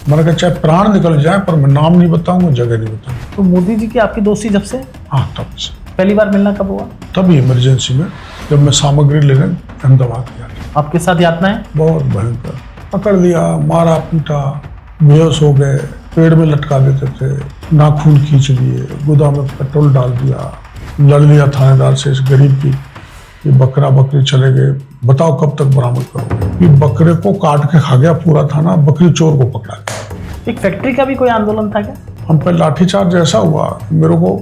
मैंने कहा चाहे प्राण निकल जाए पर मैं नाम नहीं बताऊंगा, जगह नहीं बताऊंगा। तो मोदी जी की आपकी दोस्ती जब से? हाँ, तब से। पहली बार मिलना कब हुआ? तभी इमरजेंसी में, जब मैं सामग्री लेने अहमदाबाद गया था। आपके साथ यातना है? बहुत भयंकर, पकड़ लिया, मारा पीटा, बेहोश हो गए, पेड़ में लटका देते थे, नाखून खींच लिए, गोदाम में पेट्रोल डाल दिया, लड़ लिया थानेदार से इस गरीब की, ये बकरा बकरी चले गए, बताओ कब तक बरामद करोगे। ये बकरे को काट के खा गया पूरा थाना, बकरी चोर को पकड़ा गया। एक फैक्ट्री का भी कोई आंदोलन था क्या? हम पे लाठीचार्ज ऐसा हुआ, मेरे को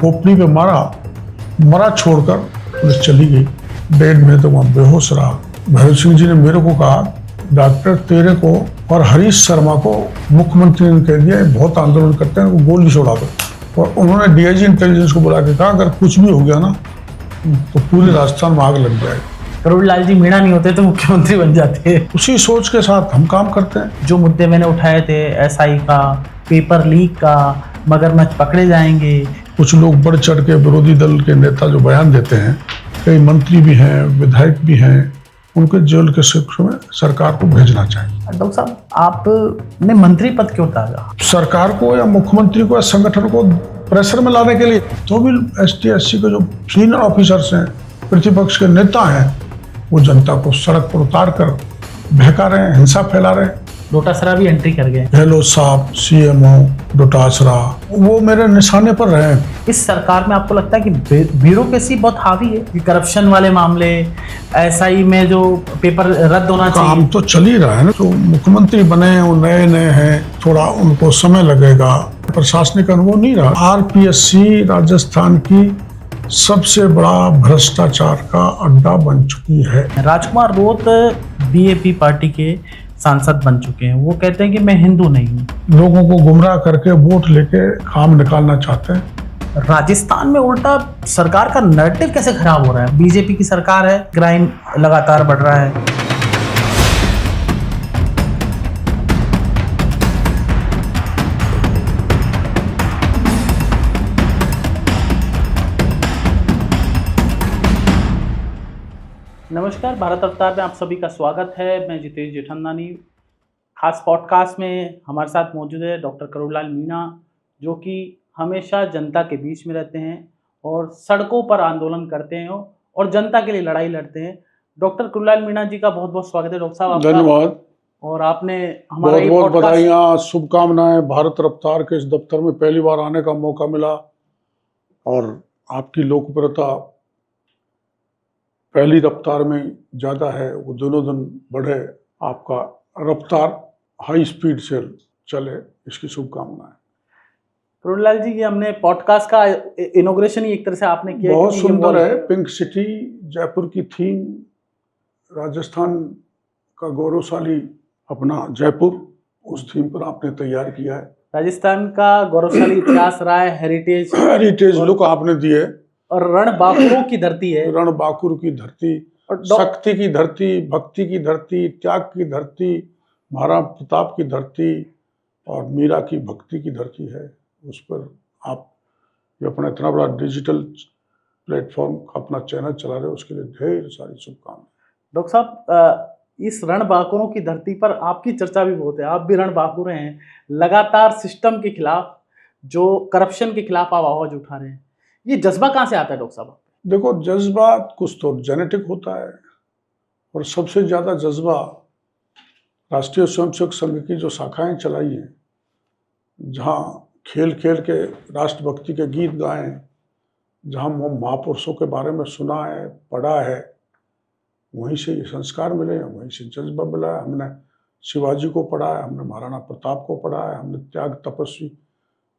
खोपड़ी पे मरा छोड़कर पुलिस चली गई। 1.5 महीने तक वहाँ बेहोश रहा। भैरव सिंह जी ने मेरे को कहा, डॉक्टर तेरे को और हरीश शर्मा को मुख्यमंत्री ने कह दिया बहुत आंदोलन करते हैं, उनको गोली छोड़ा दो। और उन्होंने डीआईजी इंटेलिजेंस को बुला के कहा अगर कुछ भी हो गया ना तो पूरे राजस्थान में आग लग जाएगी। करोड़लाल जी मीणा नहीं होते तो मुख्यमंत्री बन जाते। उसी सोच के साथ हम काम करते हैं। जो मुद्दे मैंने उठाए थे, एसआई का, पेपर लीक का, मगरमच्छ पकड़े जाएंगे, कुछ लोग बढ़ चढ़ के विरोधी दल के नेता जो बयान देते हैं, कई मंत्री भी हैं, विधायक भी हैं, उनके जेल के शिक्षा में सरकार को भेजना चाहिए। डॉक्टर साहब, आपने मंत्री पद क्यों त्यागा? सरकार को या मुख्यमंत्री को या संगठन को प्रेशर में लाने के लिए। तो भी ST-SC के जो सीनियर ऑफिसर्स हैं, प्रतिपक्ष के नेता हैं, वो जनता को सड़क पर उतार कर बहका रहे हैं, हिंसा फैला रहे हैं। डोटासरा भी एंट्री कर गए। गहलोत साहब, CMO डोटासरा, वो मेरे निशाने पर रहे। इस सरकार में आपको लगता है कि ब्यूरोक्रेसी बहुत हावी है, कि करप्शन वाले मामले, SI में जो पेपर रद्द होना चाहिए? काम तो चल ही रहा है ना। जो मुख्यमंत्री बने हैं वो नए हैं, थोड़ा उनको समय लगेगा, प्रशासनिक अनुभव नहीं रहा। RPSC राजस्थान की सबसे बड़ा भ्रष्टाचार का अड्डा बन चुकी है। राजकुमार रोत BAP पार्टी के सांसद बन चुके हैं। वो कहते हैं कि मैं हिंदू नहीं हूँ। लोगों को गुमराह करके वोट लेके काम निकालना चाहते हैं। राजस्थान में उल्टा सरकार का नैरेटिव कैसे खराब हो रहा है? BJP की सरकार है, क्राइम लगातार बढ़ रहा है। नमस्कार, भारत अवतार में आप सभी का स्वागत है। मैं जितेश जेठमलानी। खास पॉडकास्ट में हमारे साथ मौजूद है डॉक्टर करोड़लाल मीणा, जो कि हमेशा जनता के बीच में रहते हैं और सड़कों पर आंदोलन करते हैं और जनता के लिए लड़ाई लड़ते हैं। डॉक्टर करोड़लाल मीणा जी का बहुत बहुत स्वागत है डॉक्टर साहब आपका। धन्यवाद। और आपने हमारा बहुत बहुत बधाइयाँ, शुभकामनाएं। भारत रफ्तार के इस दफ्तर में पहली बार आने का मौका मिला और आपकी लोकप्रियता पहली रफ्तार में ज़्यादा है, वो दिनों दिन बढ़े, आपका रफ्तार हाई स्पीड से चले, इसकी शुभकामनाएं। करोड़लाल जी, ये हमने पॉडकास्ट का इनॉग्रेशन ही एक तरह से आपने किया। बहुत सुंदर है। पिंक सिटी जयपुर की थीम, राजस्थान का गौरवशाली अपना जयपुर, उस थीम पर आपने तैयार किया है। राजस्थान का गौरवशाली इतिहास रहा है, हेरिटेज लुक आपने दिए। और रणबांकुरों की धरती है। रणबांकुर की धरती, शक्ति की धरती, भक्ति की धरती, त्याग की धरती, महाराणा प्रताप की धरती और मीरा की भक्ति की धरती है। उस पर आप ये अपना इतना बड़ा डिजिटल प्लेटफॉर्म अपना चैनल चला रहे हो, उसके लिए ढेर सारी शुभकामनाएं। डॉक्टर साहब, इस रणबांकुरों की धरती पर आपकी चर्चा भी बहुत है। आप भी रणबांकुर हैं, लगातार सिस्टम के खिलाफ, जो करप्शन के खिलाफ आप आवाज उठा रहे हैं। ये जज्बा कहाँ से आता है डॉक्टर साहब? देखो, जज्बा कुछ तो जेनेटिक होता है और सबसे ज़्यादा जज्बा राष्ट्रीय स्वयंसेवक संघ की जो शाखाएं चलाई हैं, जहाँ खेल खेल के राष्ट्रभक्ति के गीत गाए, जहाँ महापुरुषों के बारे में सुना है, पढ़ा है, वहीं से ये संस्कार मिले हैं, वहीं से जज्बा मिला है। हमने शिवाजी को पढ़ा है, हमने महाराणा प्रताप को पढ़ा है, हमने त्याग तपस्वी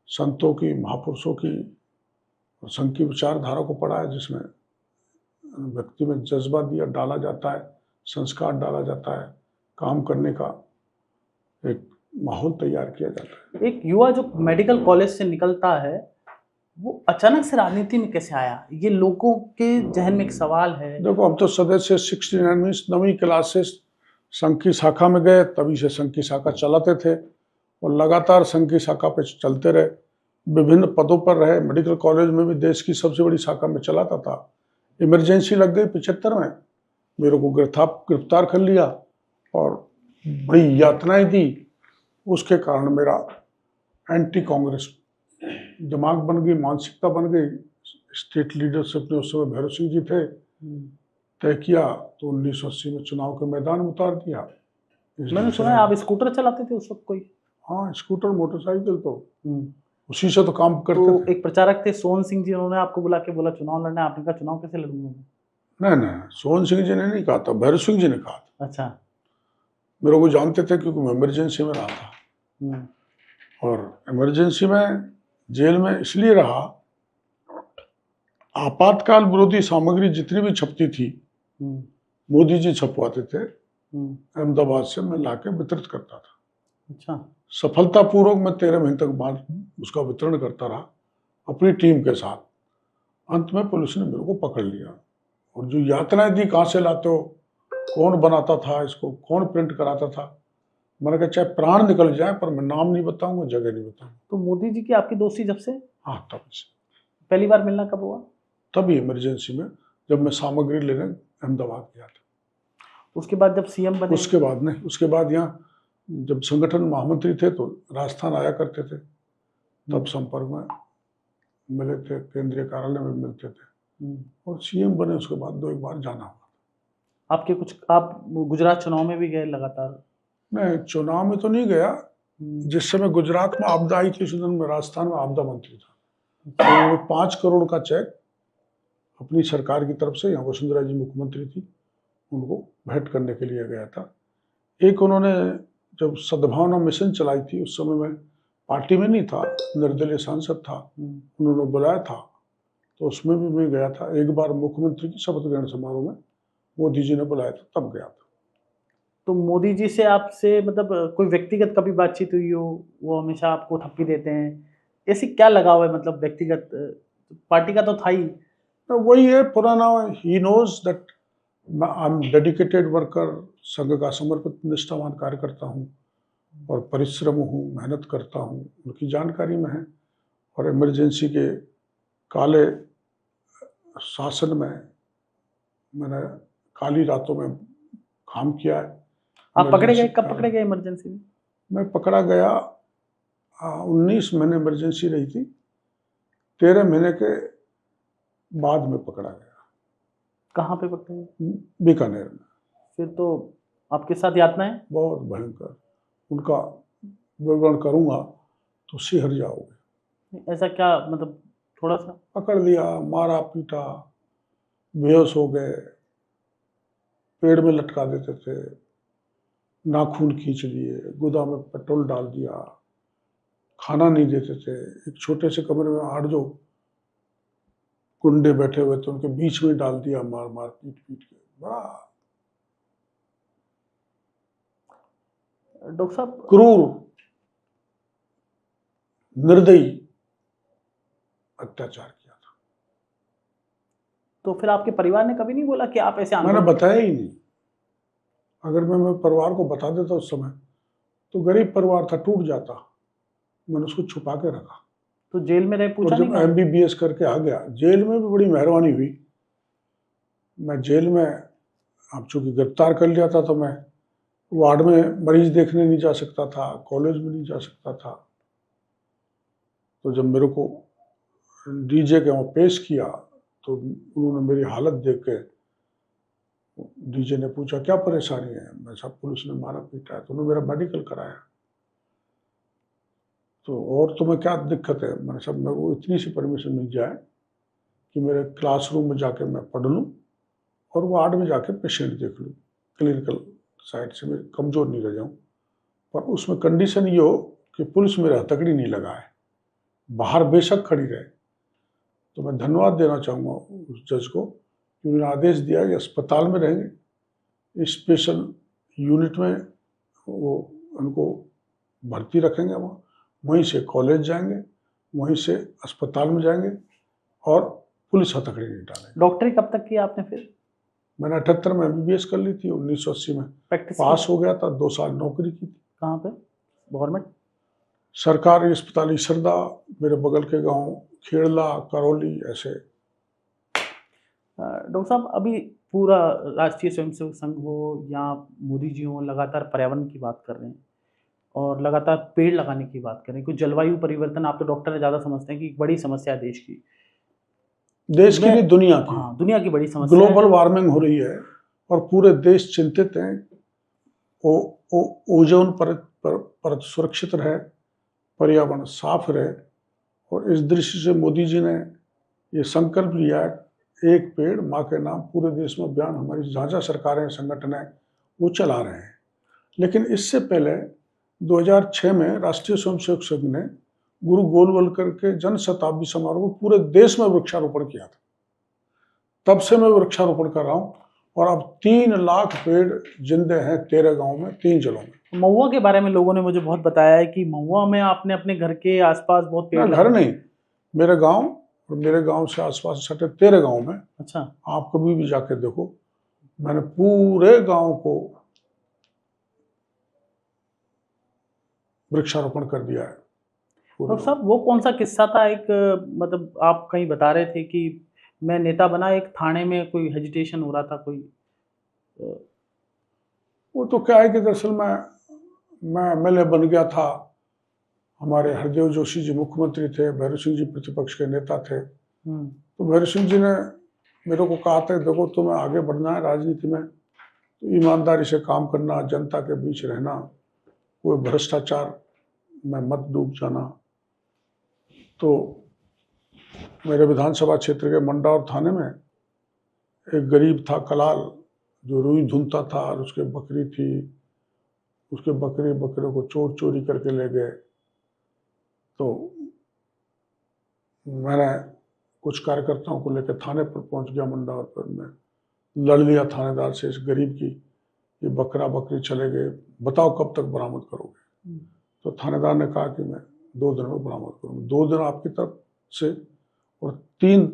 संतों की, महापुरुषों की और संघ की विचारधारा को पढ़ा है, जिसमें व्यक्ति में जज्बा दिया डाला जाता है, संस्कार डाला जाता है, काम करने का एक माहौल तैयार किया जाता है। एक युवा जो मेडिकल कॉलेज से निकलता है, वो अचानक से राजनीति में कैसे आया? ये लोगों के जहन में एक सवाल है। देखो, हम तो सदस्य 69 9वीं क्लास से संघ की शाखा में गए, तभी से संघ की शाखा चलाते थे और लगातार संघ की शाखा पे चलते रहे, विभिन्न पदों पर रहे। मेडिकल कॉलेज में भी देश की सबसे बड़ी शाखा में चलाता था। इमरजेंसी लग गई 75 में, मेरे को गिरफ्तार कर लिया और बड़ी यातनाएं दी। उसके कारण मेरा एंटी कांग्रेस दिमाग बन गई, मानसिकता बन गई। स्टेट लीडरशिप ने उस समय भैरव सिंह जी थे, तय किया तो 1980 में चुनाव के मैदान में उतार दिया। मैंने सुना है आप स्कूटर चलाते थे उस वक्त कोई? हाँ, स्कूटर मोटरसाइकिल तो उसी से तो काम करते तो थे। एक प्रचारक थे सोहन सिंह जी, उन्होंने आपको बुला के बोला चुनाव लड़ना है, आपने कहा चुनाव कैसे लड़ूंगा मैं? नहीं नहीं, सोहन सिंह जी ने नहीं कहा था, भैरव सिंह जी ने कहा था। अच्छा। मेरे को जानते थे क्योंकि मैं इमरजेंसी में रहा था, और इमरजेंसी में जेल में इसलिए रहा, आपातकाल विरोधी सामग्री जितनी भी छपती थी मोदी जी छपवाते थे, अहमदाबाद से मैं लाके वितरित करता था। अच्छा। सफलतापूर्वक मैं 13 महीने तक बाद उसका वितरण करता रहा अपनी टीम के साथ। अंत में पुलिस ने मेरे को पकड़ लिया, और जो यातनाएं दी, कहाँ से लाते हो, कौन बनाता था इसको, कौन प्रिंट कराता था, मैंने कहा चाहे प्राण निकल जाए पर मैं नाम नहीं बताऊंगा, जगह नहीं बताऊंगा। तो मोदी जी की आपकी दोस्ती जब से? हाँ, तब से। पहली बार मिलना कब हुआ? तभी इमरजेंसी में, जब मैं सामग्री लेने अहमदाबाद गया था। उसके बाद जब सीएम बने? उसके बाद नहीं, उसके बाद यहाँ जब संगठन महामंत्री थे तो राजस्थान आया करते थे, तब संपर्क में मिले थे, केंद्रीय कार्यालय में मिलते थे। और सीएम बने उसके बाद 2 एक बार जाना हुआ। आपके कुछ, आप गुजरात चुनाव में भी गए लगातार? मैं चुनाव में तो नहीं गया, जिस समय गुजरात में आपदा आई थी उस दिन मैं राजस्थान में आपदा मंत्री था। तो 5 करोड़ का चेक अपनी सरकार की तरफ से, यहाँ वसुंधरा जी मुख्यमंत्री थी, उनको भेंट करने के लिए गया था। एक उन्होंने जब सद्भावना मिशन चलाई थी, उस समय मैं पार्टी में नहीं था, निर्दलीय सांसद था, उन्होंने बुलाया था तो उसमें भी मैं गया था। एक बार मुख्यमंत्री की शपथ ग्रहण समारोह में मोदी जी ने बुलाया था, तब गया था। तो मोदी जी से आपसे मतलब कोई व्यक्तिगत कभी बातचीत हुई हो? वो हमेशा आपको थप्पी देते हैं, ऐसी क्या लगाव है? मतलब व्यक्तिगत, पार्टी का तो था ही। तो वही है पुराना, he knows that I am dedicated worker, Sangh का समर्पित निष्ठावान कार्यकर्ता हूँ और परिश्रम हूँ, मेहनत करता हूँ, उनकी जानकारी में है। और इमरजेंसी के काले शासन में मैंने काली रातों में काम किया है। आप पकड़े गए? इमरजेंसी कब पकड़े गए इमरजेंसी में? मैं पकड़ा गया, 19 महीने इमरजेंसी रही थी, 13 महीने के बाद में पकड़ा गया। कहाँ पे पकड़े गए? बीकानेर में। फिर तो आपके साथ यातना है? बहुत भयंकर, उनका विवरण करूंगा तो सिहर जाओगे। ऐसा क्या, मतलब थोड़ा सा? पकड़ लिया, मारा पीटा, बेहोश हो गए, पेड़ में लटका देते थे, नाखून खींच लिए, गुदा में पेट्रोल डाल दिया, खाना नहीं देते थे। एक छोटे से कमरे में 8 जो गुंडे बैठे हुए थे उनके बीच में डाल दिया, मार मार पीट पीट के। बड़ा डॉक्टर साहब, क्रूर, निर्दयी अत्याचार किया था। तो फिर आपके परिवार ने कभी नहीं बोला कि आप ऐसे मैंने आंदोलन? बताया ही नहीं। अगर मैं परिवार को बता देता उस समय तो गरीब परिवार था, टूट जाता। मैंने उसको छुपा के रखा। तो जेल में रहे और पूछा जब नहीं? MBBS करके आ गया, जेल में भी बड़ी मेहरबानी हुई। मैं जेल में, अब चूंकि गिरफ्तार कर लिया था तो मैं वार्ड में मरीज देखने नहीं जा सकता था, कॉलेज में नहीं जा सकता था। तो जब मेरे को डीजे के वहाँ पेश किया तो उन्होंने मेरी हालत देख के, डीजे ने पूछा क्या परेशानी है, मैं साहब पुलिस ने मारा पीटा है, तो उन्होंने मेरा मेडिकल कराया। तो और तुम्हें क्या दिक्कत है, मैंने साहब मेरे को इतनी सी परमिशन मिल जाए कि मेरे क्लासरूम में जाके मैं पढ़ लूँ और वार्ड में जाके पेशेंट देख लूँ, क्लिनिकल साइड से मैं कमज़ोर नहीं रह जाऊँ। पर उसमें कंडीशन ये हो कि पुलिस मेरे हथकड़ी नहीं लगाए, बाहर बेशक खड़ी रहे। तो मैं धन्यवाद देना चाहूँगा उस जज को कि उन्होंने आदेश दिया कि अस्पताल में रहेंगे, स्पेशल यूनिट में वो उनको भर्ती रखेंगे, वहीं से कॉलेज जाएंगे, वहीं से अस्पताल में जाएंगे और पुलिस हथकड़ी नहीं डालेंगे। डॉक्टरी कब तक की आपने फिर? मैंने 78 में MBBS कर ली थी, 1980 में प्रैक्टिस पास हो गया था, 2 साल नौकरी की थी। कहाँ पे? गवर्नमेंट? सरकारी अस्पताल इसरदा, मेरे बगल के गांव खेड़ला, करौली, ऐसे। डॉक्टर साहब, अभी पूरा राष्ट्रीय स्वयंसेवक संघ हो या मोदी जी हो, लगातार पर्यावरण की बात कर रहे हैं, और लगातार पेड़ लगाने की बात करें, कुछ जलवायु परिवर्तन, आप तो डॉक्टर है, ज़्यादा समझते हैं कि एक बड़ी समस्या है देश की। देश की मैं नहीं, दुनिया की। हाँ, दुनिया की बड़ी समस्या है। ग्लोबल वार्मिंग हो रही है और पूरे देश चिंतित हैं। ओजोन परत सुरक्षित रहे, पर्यावरण साफ रहे, और इस दृष्टि से मोदी जी ने ये संकल्प लिया है, एक पेड़ माँ के नाम। पूरे देश में अभियान हमारी जहाँ जहाँ सरकारें संगठन है वो चला रहे हैं। लेकिन इससे पहले 2006 में राष्ट्रीय स्वयंसेवक संघ ने गुरु गोलवलकर के जन शताब्दी समारोह में पूरे देश में वृक्षारोपण किया था। तब से मैं वृक्षारोपण कर रहा हूँ और अब 3 लाख पेड़ जिंदे हैं 13 गांव में, 3 जिलों में। महुआ के बारे में लोगों ने मुझे बहुत बताया है कि महुआ में आपने अपने घर के आसपास बहुत पेड़ मेरा घर नहीं, मेरे गांव और मेरे गांव से आसपास सटे 13 गांव में। अच्छा। आप कभी भी जाके देखो, मैंने पूरे गांव को वृक्षारोपण कर दिया है। तो साहब वो कौन सा किस्सा था, एक मतलब आप कहीं बता रहे थे कि मैं नेता बना, एक थाने में कोई हेजिटेशन हो रहा था कोई वो तो क्या है कि दरअसल मैं एमएलए बन गया था। हमारे हरदेव जोशी जी मुख्यमंत्री थे, भैरव सिंह जी प्रतिपक्ष के नेता थे। तो भैरव सिंह जी ने मेरे को कहा था, देखो तुम्हें आगे बढ़ना है राजनीति में तो ईमानदारी से काम करना, जनता के बीच रहना, कोई भ्रष्टाचार में मत डूब जाना। तो मेरे विधानसभा क्षेत्र के मंडावर थाने में एक गरीब था कलाल, जो रुई धुनता था, और उसके बकरी थी। उसके बकरे को चोर चोरी करके ले गए। तो मैंने कुछ कार्यकर्ताओं को लेकर थाने पर पहुंच गया मंडावर पर। मैं लड़ लिया थानेदार से, इस गरीब की ये बकरा बकरी चले गए, बताओ कब तक बरामद करोगे। तो थानेदार ने कहा कि मैं 2 दिन में बरामद करूँगा। 2 दिन आपकी तरफ से और 3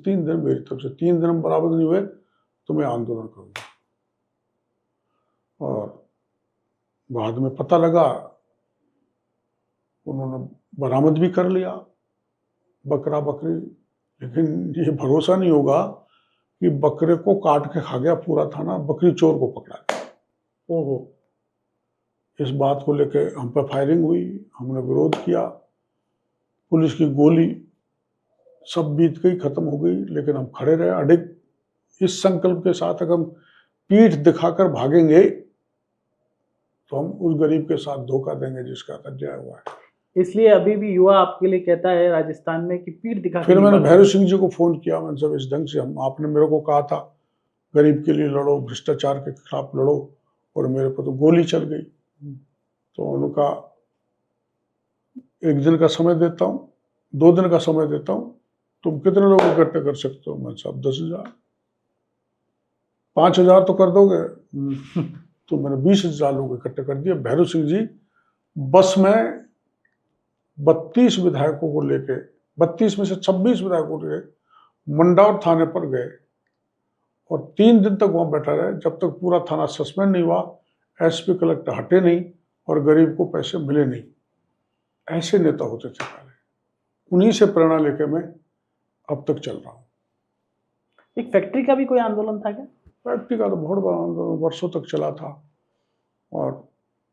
दिन मेरी तरफ से। 3 दिन में बरामद नहीं हुए तो मैं आंदोलन करूँगा। और बाद में पता लगा उन्होंने बरामद भी कर लिया बकरा बकरी, लेकिन ये भरोसा नहीं होगा कि बकरे को काट के खा गया पूरा थाना, बकरी चोर को पकड़ा गया। ओहो। इस बात को लेके हम पर फायरिंग हुई, हमने विरोध किया, पुलिस की गोली, सब बीत गई, खत्म हो गई। लेकिन हम खड़े रहे अडिग, इस संकल्प के साथ अगर हम पीठ दिखाकर भागेंगे तो हम उस गरीब के साथ धोखा देंगे जिसका अन्याय हुआ है। इसलिए अभी भी युवा आपके लिए कहता है राजस्थान में कि पीठ दिखा। फिर मैंने भैरव सिंह जी को फोन किया, मैंने सब इस ढंग से, हम आपने मेरे को कहा था गरीब के लिए लड़ो, भ्रष्टाचार के खिलाफ लड़ो, और मेरे पर तो गोली चल गई। तो उनका 1 दिन का समय देता हूँ, 2 दिन का समय देता हूँ, तुम कितने लोग इकट्ठे कर सकते हो। मैं साहब 10,000, 5,000 तो कर दोगे। तो मैंने 20,000 लोग इकट्ठे कर दिए। भैरव सिंह जी बस में 32 विधायकों को लेके, 32 में से 26 विधायकों को लेके मंडावर थाने पर गए और 3 दिन तक वहां बैठा रहे, जब तक पूरा थाना सस्पेंड नहीं हुआ, एसपी कलेक्टर हटे नहीं और गरीब को पैसे मिले नहीं। ऐसे नेता होते थे पहले, उन्हीं से प्रेरणा लेके मैं अब तक चल रहा हूँ। एक फैक्ट्री का भी कोई आंदोलन था क्या? फैक्ट्री का तो बहुत बड़ा आंदोलन वर्षों तक चला था, और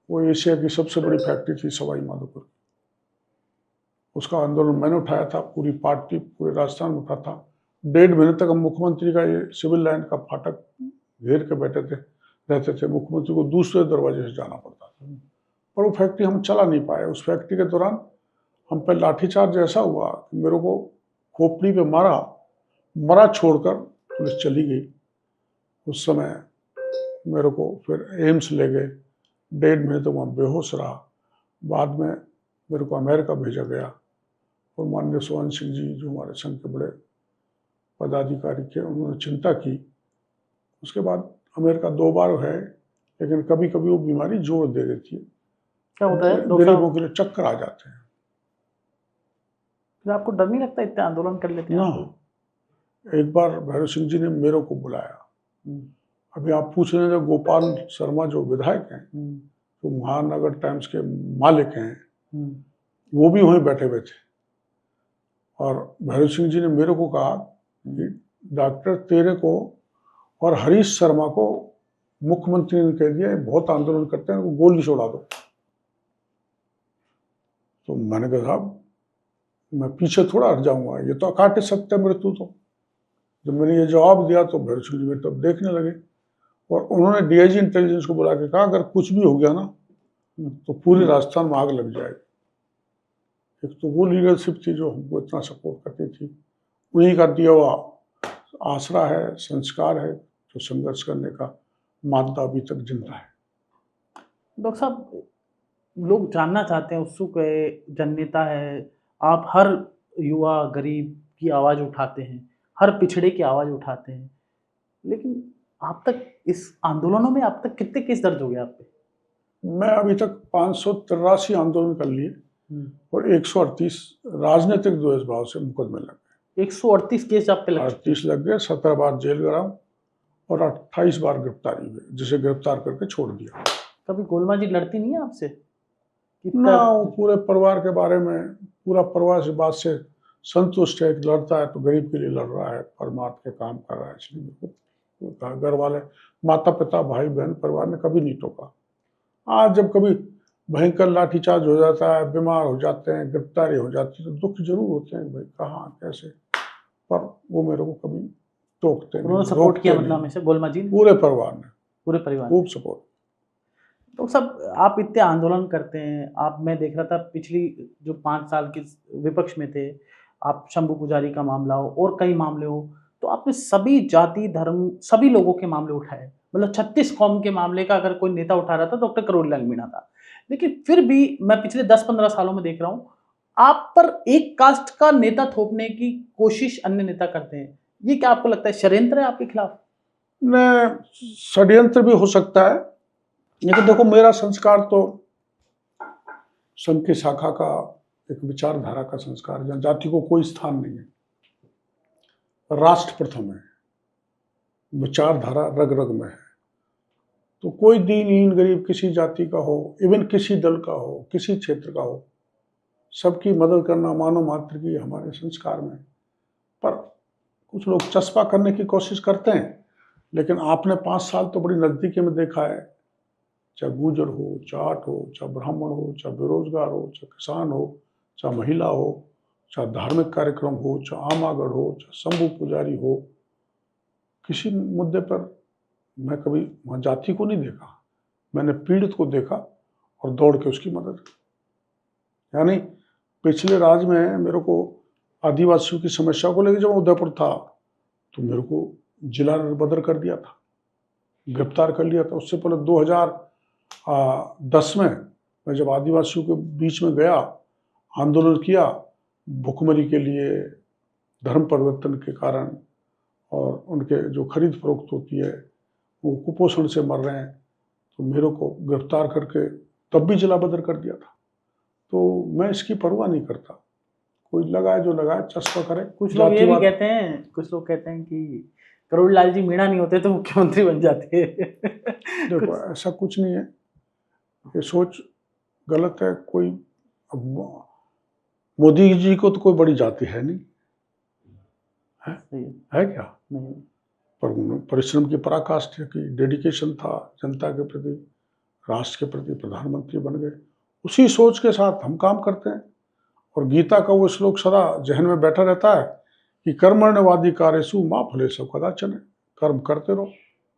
वो एशिया की सबसे बड़ी फैक्ट्री थी सवाई माधोपुर। उसका आंदोलन मैंने उठाया था, पूरी पार्टी पूरे राजस्थान में उठा था। 1.5 महीने तक हम मुख्यमंत्री का ये सिविल लाइन का फाटक घेर के रहते थे। मुख्यमंत्री को दूसरे दरवाजे से जाना पड़ता था, पर वो फैक्ट्री हम चला नहीं पाए। उस फैक्ट्री के दौरान हम पे लाठीचार्ज ऐसा हुआ कि मेरे को खोपड़ी पे मरा छोड़कर पुलिस चली गई। उस समय मेरे को फिर एम्स ले गए, 1.5 महीने तक वहाँ बेहोश रहा। बाद में मेरे को अमेरिका भेजा गया, और माननीय सोहन सिंह जी जो हमारे संघ के बड़े पदाधिकारी थे, उन्होंने चिंता की। उसके बाद अमेरिका 2 बार है, लेकिन कभी कभी वो बीमारी जोर दे देती है। क्या होता है? गरीबों के लिए चक्कर आ जाते हैं। फिर आपको डर नहीं लगता, इतने आंदोलन कर लेते हैं? ना, एक बार भैरव सिंह जी ने मेरे को बुलाया। अभी आप पूछ रहे हैं, गोपाल शर्मा जो विधायक हैं, तो महानगर टाइम्स के मालिक हैं, वो भी वहीं बैठे हुए थे। और भैरव सिंह जी ने मेरे को कहा कि डॉक्टर तेरे को और हरीश शर्मा को मुख्यमंत्री ने कह दिया बहुत आंदोलन करते हैं, वो गोली छोड़ा दो। मैंने कहा साहब मैं पीछे थोड़ा हट जाऊंगा, ये तो अकाट्य सत्य मृत्यु। तो जब मैंने ये जवाब दिया तो भैरचूली में तब देखने लगे, और उन्होंने डीआईजी इंटेलिजेंस को बुला के कहा अगर कुछ भी हो गया ना तो पूरे राजस्थान में आग लग जाएगी। एक तो वो लीडरशिप थी जो हमको इतना सपोर्ट करती थी, उन्हीं का दिया हुआ आसरा है, संस्कार है, जो संघर्ष करने का मादा अभी तक जिंदा है। डॉक्टर साहब, लोग जानना चाहते हैं, उत्सुक है, जननेता है, आप हर युवा गरीब की आवाज़ उठाते हैं, हर पिछड़े की आवाज़ उठाते हैं, लेकिन आप तक इस आंदोलनों में आप तक कितने केस दर्ज हो गए आप पे? मैं अभी तक 583 आंदोलन कर लिए और 138 राजनीतिक द्वेषभाव से मुकदमे लग गए। 138 केस आप पे लग चुके 38 लग गए, 17 बार जेल गया हूं और 28 बार गिरफ्तारी हुई, जिसे गिरफ्तार करके छोड़ दिया। कभी गोलमा जी लड़ती नहीं है आपसे? ना, वो पूरे परिवार के बारे में, पूरा परिवार इस बात से संतुष्ट है कि लड़ता है तो गरीब के लिए लड़ रहा है, परमार्थ के काम कर रहा है, इसलिए घर वाले, माता पिता, भाई बहन, परिवार ने कभी नहीं टोका। आज जब कभी भयंकर लाठीचार्ज हो जाता है, बीमार हो जाते हैं, गिरफ्तारी हो जाती है, तो दुख जरूर होते हैं, भाई कहाँ कैसे, पर वो मेरे को कभी टोकते नहीं। उन्होंने सपोर्ट किया मतलब हमेशा गोलमा जी ने? पूरे परिवार ने, पूरे परिवार खूब सपोर्ट। तो सब आप इतने आंदोलन करते हैं, आप, मैं देख रहा था पिछली जो 5 साल के विपक्ष में थे, आप शंभू पुजारी का मामला हो और कई मामले हो, तो आपने सभी जाति धर्म सभी लोगों के मामले उठाए। मतलब 36 कौम के मामले का अगर कोई नेता उठा रहा था, डॉक्टर करोड़ीलाल मीणा था। लेकिन फिर भी मैं पिछले 10-15 सालों में देख रहा हूँ, आप पर एक कास्ट का नेता थोपने की कोशिश अन्य नेता करते हैं। ये क्या आपको लगता है षड्यंत्र है आपके खिलाफ? नहीं, षड्यंत्र भी हो सकता है, लेकिन देखो मेरा संस्कार तो संघ की शाखा का एक विचारधारा का संस्कार, जहाँ जाति को कोई स्थान नहीं है, राष्ट्र प्रथम है, विचारधारा रग रग में है। तो कोई दीनहीन गरीब किसी जाति का हो, इवन किसी दल का हो, किसी क्षेत्र का हो, सबकी मदद करना मानव मात्र की हमारे संस्कार में। पर कुछ लोग चस्पा करने की कोशिश करते हैं, लेकिन आपने 5 साल तो बड़ी नजदीकी में देखा है, चाहे गुर्जर हो, जाट हो, चाहे ब्राह्मण हो, चाहे बेरोजगार हो, चाहे किसान हो, चाहे महिला हो, चाहे धार्मिक कार्यक्रम हो, चाहे आमागढ़ हो, चाहे शंभू पुजारी हो, किसी मुद्दे पर मैं कभी वहाँ जाति को नहीं देखा, मैंने पीड़ित को देखा और दौड़ के उसकी मदद की। यानी पिछले राज में मेरे को आदिवासियों की समस्या को लेकर जब उदयपुर था तो मेरे को जिला बदर कर दिया था, गिरफ्तार कर लिया था। उससे पहले 2010 में मैं जब आदिवासियों के बीच में गया, आंदोलन किया भुखमरी के लिए, धर्म परिवर्तन के कारण, और उनके जो खरीद फरोख्त होती है वो कुपोषण से मर रहे हैं, तो मेरे को गिरफ्तार करके तब भी जिला बदर कर दिया था। तो मैं इसकी परवाह नहीं करता, कोई लगाए जो लगाए, चस्पा करे। कुछ लोग ये भी कहते हैं, कुछ लोग कहते हैं कि करोड़ीलाल जी मीणा नहीं होते तो मुख्यमंत्री बन जाते। देखो ऐसा कुछ नहीं है, ये सोच गलत है। कोई, अब मोदी जी को तो कोई बड़ी जाति है नहीं, है क्या? नहीं, पर परिश्रम की पराकाष्ठा की, डेडिकेशन था जनता के प्रति, राष्ट्र के प्रति, प्रधानमंत्री बन गए। उसी सोच के साथ हम काम करते हैं। और गीता का वो श्लोक सदा जहन में बैठा रहता है कि कर्मण्यवादी कार्यसु मां फलेषु कदाचन। कर्म करते रहो,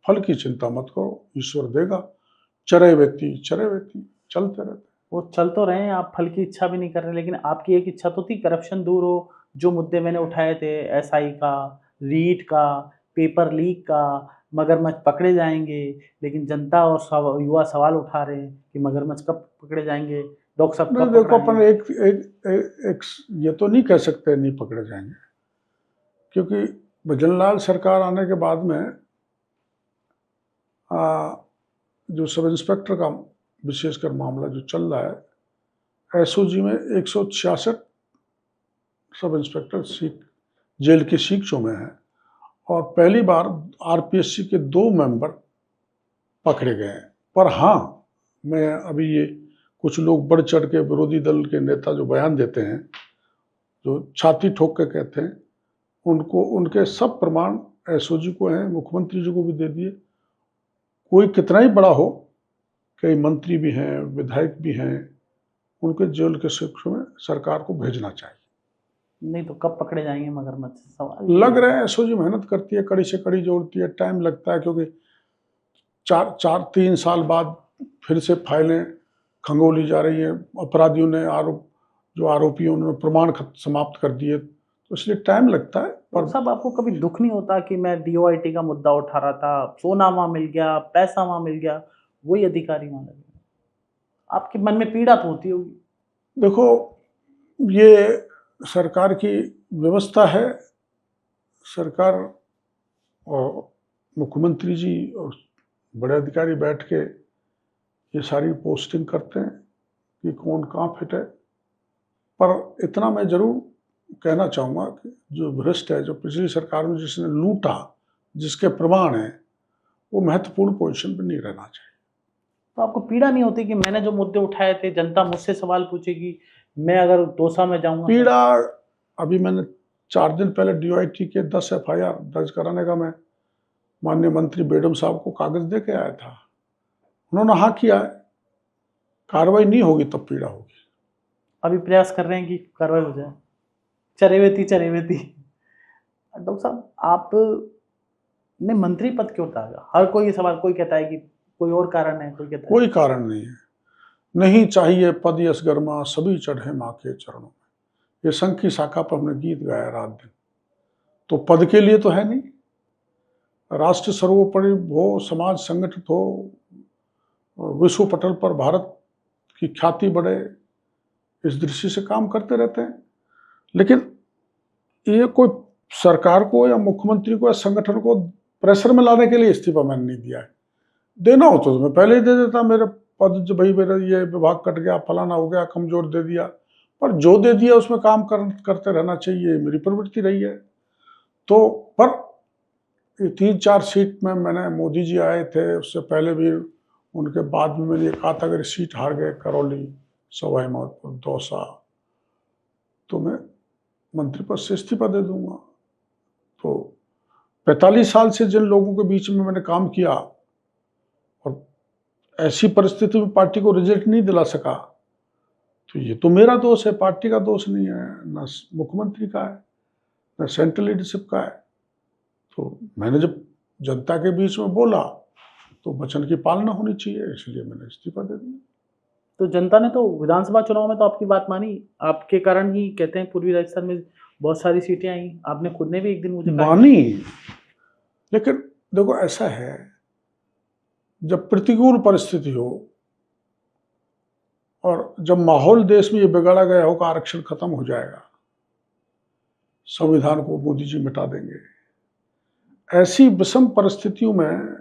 फल की चिंता मत करो, ईश्वर देगा। चरे व्यक्ति चलते रहते। वो चल तो रहे हैं, आप फल की इच्छा भी नहीं कर रहे, लेकिन आपकी एक इच्छा तो थी करप्शन दूर हो। जो मुद्दे मैंने उठाए थे, एसआई का, रीट का, पेपर लीक का, मगरमच्छ पकड़े जाएंगे, लेकिन जनता और युवा सवाल उठा रहे हैं कि मगरमच्छ कब पकड़े जाएंगे, डॉक्टर साहब कब देखो अपन पकड़ाएंगे? एक ये तो नहीं कह सकते नहीं पकड़े जाएंगे, क्योंकि भजनलाल सरकार आने के बाद में जो सब इंस्पेक्टर का विशेषकर मामला जो चल रहा है, एसओजी में 166 सब इंस्पेक्टर जेल की सीखों में है, और पहली बार आरपीएससी के 2 मेंबर पकड़े गए हैं। पर हाँ, मैं अभी ये कुछ लोग बढ़ चढ़ के विरोधी दल के नेता जो बयान देते हैं, जो छाती ठोक के कहते हैं, उनको उनके सब प्रमाण एसओजी को हैं, मुख्यमंत्री जी को भी दे दिए। कोई कितना ही बड़ा हो, कई मंत्री भी हैं, विधायक भी हैं, उनके जेल के शिक्षा में सरकार को भेजना चाहिए। नहीं तो कब पकड़े जाएंगे मगरमच्छ, सवाल ये लग है। रहा है एसओजी मेहनत करती है, कड़ी से कड़ी जोड़ती है, टाइम लगता है, क्योंकि 3 साल बाद फिर से फाइलें खंगोली जा रही हैं। अपराधियों ने जो आरोपी हैं उन्होंने प्रमाण समाप्त कर दिए, तो इसलिए टाइम लगता है। पर पर साहब आपको कभी दुख नहीं होता कि मैं डीओआईटी का मुद्दा उठा रहा था, सोना वहां मिल गया, पैसा वहां मिल गया, वही अधिकारी वहां लगे, आपके मन में पीड़ा तो होती होगी। देखो, ये सरकार की व्यवस्था है। सरकार और मुख्यमंत्री जी और बड़े अधिकारी बैठ के ये सारी पोस्टिंग करते हैं कि कौन कहाँ फिट है। पर इतना मैं जरूर कहना चाहूँगा कि जो भ्रष्ट है, जो पिछली सरकार में जिसने लूटा, जिसके प्रमाण हैं, वो महत्वपूर्ण पोजीशन पर नहीं रहना चाहिए। तो आपको पीड़ा नहीं होती कि मैंने जो मुद्दे उठाए थे, जनता मुझसे सवाल पूछेगी, मैं अगर दोसा में जाऊंगा? पीड़ा, अभी मैंने 4 दिन पहले डीओआईटी के 10 एफआईआर दर्ज कराने का मैं माननीय मंत्री बेडम साहब को कागज दे के आया था। उन्होंने हाँ किया है। कार्रवाई नहीं होगी तब पीड़ा होगी। अभी प्रयास कर रहे हैं कि कार्रवाई हो जाए। चरेवेती डॉक्टर साहब, आप ने मंत्री पद क्यों त्यागा? हर कोई ये सवाल, कोई कहता है कि कोई और कारण है, कोई कहता है कोई कारण नहीं है। नहीं चाहिए पद यश गर्मा, सभी चढ़े माँ के चरणों में। ये संघ की शाखा पर हमने गीत गाया रात दिन। तो पद के लिए तो है नहीं। राष्ट्र सर्वोपरि हो, समाज संगठित हो, विश्व पटल पर भारत की ख्याति बढ़े, इस दृष्टि से काम करते रहते हैं। लेकिन ये कोई सरकार को या मुख्यमंत्री को या संगठन को प्रेशर में लाने के लिए इस्तीफा मैंने नहीं दिया है। देना हो तो मैं पहले ही दे देता। मेरे पद जो भाई मेरा ये विभाग कट गया, फलाना हो गया, कमजोर दे दिया, पर जो दे दिया उसमें काम करते रहना चाहिए, मेरी प्रवृत्ति रही है। तो पर 3-4 सीट में मैंने, मोदी जी आए थे उससे पहले भी, उनके बाद भी मैंने ये कहा था अगर सीट हार गए, करौली, सवाई माधोपुर, दौसा, तो मैं मंत्री पद से इस्तीफा दे दूंगा। तो 45 साल से जिन लोगों के बीच में मैंने काम किया और ऐसी परिस्थिति में पार्टी को रिजल्ट नहीं दिला सका, तो ये तो मेरा दोष है, पार्टी का दोष नहीं है, न मुख्यमंत्री का है, न सेंट्रल लीडरशिप का है। तो मैंने जब जनता के बीच में बोला तो वचन की पालना होनी चाहिए, इसलिए मैंने इस्तीफा दे दिया। तो जनता ने तो विधानसभा चुनाव में तो आपकी बात मानी, आपके कारण ही कहते हैं पूर्वी राजस्थान में बहुत सारी सीटें आई। आपने खुद ने भी एक दिन मुझे कहा मानी, लेकिन देखो ऐसा है, जब प्रतिकूल परिस्थिति हो और जब माहौल देश में ये बिगाड़ा गया हो कि आरक्षण खत्म हो जाएगा, संविधान को मोदी जी मिटा देंगे, ऐसी विषम परिस्थितियों में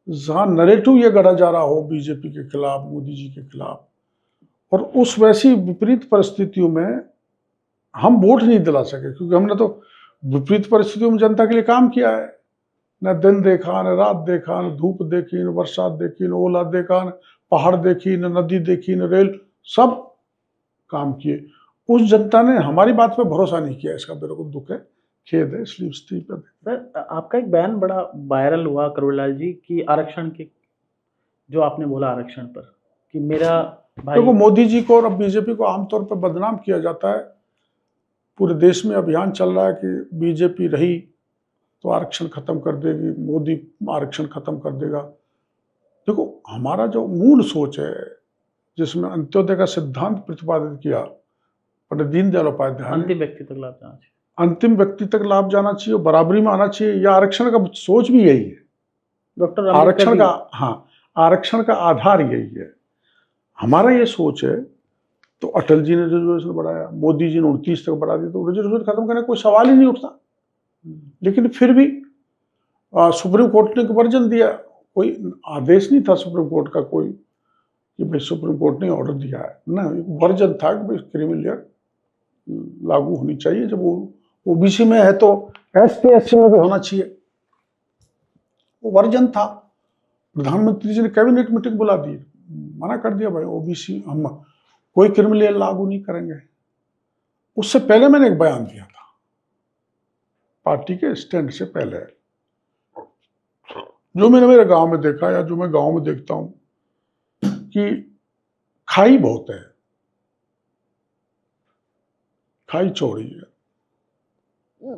जहां नरेटिव ये गढ़ा जा रहा हो बीजेपी के खिलाफ, मोदी जी के खिलाफ, और उस वैसी विपरीत परिस्थितियों में हम वोट नहीं दिला सके, क्योंकि हमने तो विपरीत परिस्थितियों में जनता के लिए काम किया है। न दिन देखा, न रात देखा, न धूप देखी, न बरसात देखी, न ओला देखा, न पहाड़ देखी, न नदी देखी, न रेल, सब काम किए। उस जनता ने हमारी बात पे भरोसा नहीं किया, इसका मेरे को दुख है, खेद है, इसलिए इस्तीफा दे। सर, आपका एक बयान बड़ा वायरल हुआ करुणलाल जी कि आरक्षण के, जो आपने बोला आरक्षण पर कि मेरा भाई, देखो मोदी जी को और बीजेपी को आमतौर पर बदनाम किया जाता है। पूरे देश में अभियान चल रहा है कि बीजेपी रही तो आरक्षण खत्म कर देगी, मोदी आरक्षण खत्म कर देगा। देखो हमारा जो मूल सोच है, जिसमें अंत्योदय का सिद्धांत प्रतिपादित किया पंडित दीनदयाल उपाध्याय ने, अंतिम व्यक्ति तक लाभ जाना चाहिए, अंतिम व्यक्ति तक लाभ जाना चाहिए, बराबरी में आना चाहिए, या आरक्षण का सोच भी यही है। डॉक्टर आरक्षण का, हाँ, आरक्षण का आधार यही है। हमारा ये सोच है। तो अटल जी ने रिजर्वेशन बढ़ाया, मोदी जी ने 29 तक बढ़ा दिया, तो रिजर्वेशन खत्म करने का कोई सवाल ही नहीं उठता। लेकिन फिर भी सुप्रीम कोर्ट ने वर्जन दिया, कोई आदेश नहीं था सुप्रीम कोर्ट का कोई कि भाई सुप्रीम कोर्ट ने ऑर्डर दिया है ना, वर्जन था कि भाई क्रीमी लेयर लागू होनी चाहिए। जब वो ओबीसी में है तो एसटी एससी में भी होना चाहिए, वो वर्जन था। प्रधानमंत्री जी ने कैबिनेट मीटिंग बुला दी, मना कर दिया भाई ओबीसी हम कोई क्रीमी लेयर लागू नहीं करेंगे। उससे पहले मैंने एक बयान दिया था, पार्टी के स्टैंड से पहले, जो मैंने मेरे गांव में देखा या जो मैं गांव में देखता हूं कि खाई बहुत है, खाई चौड़ी है।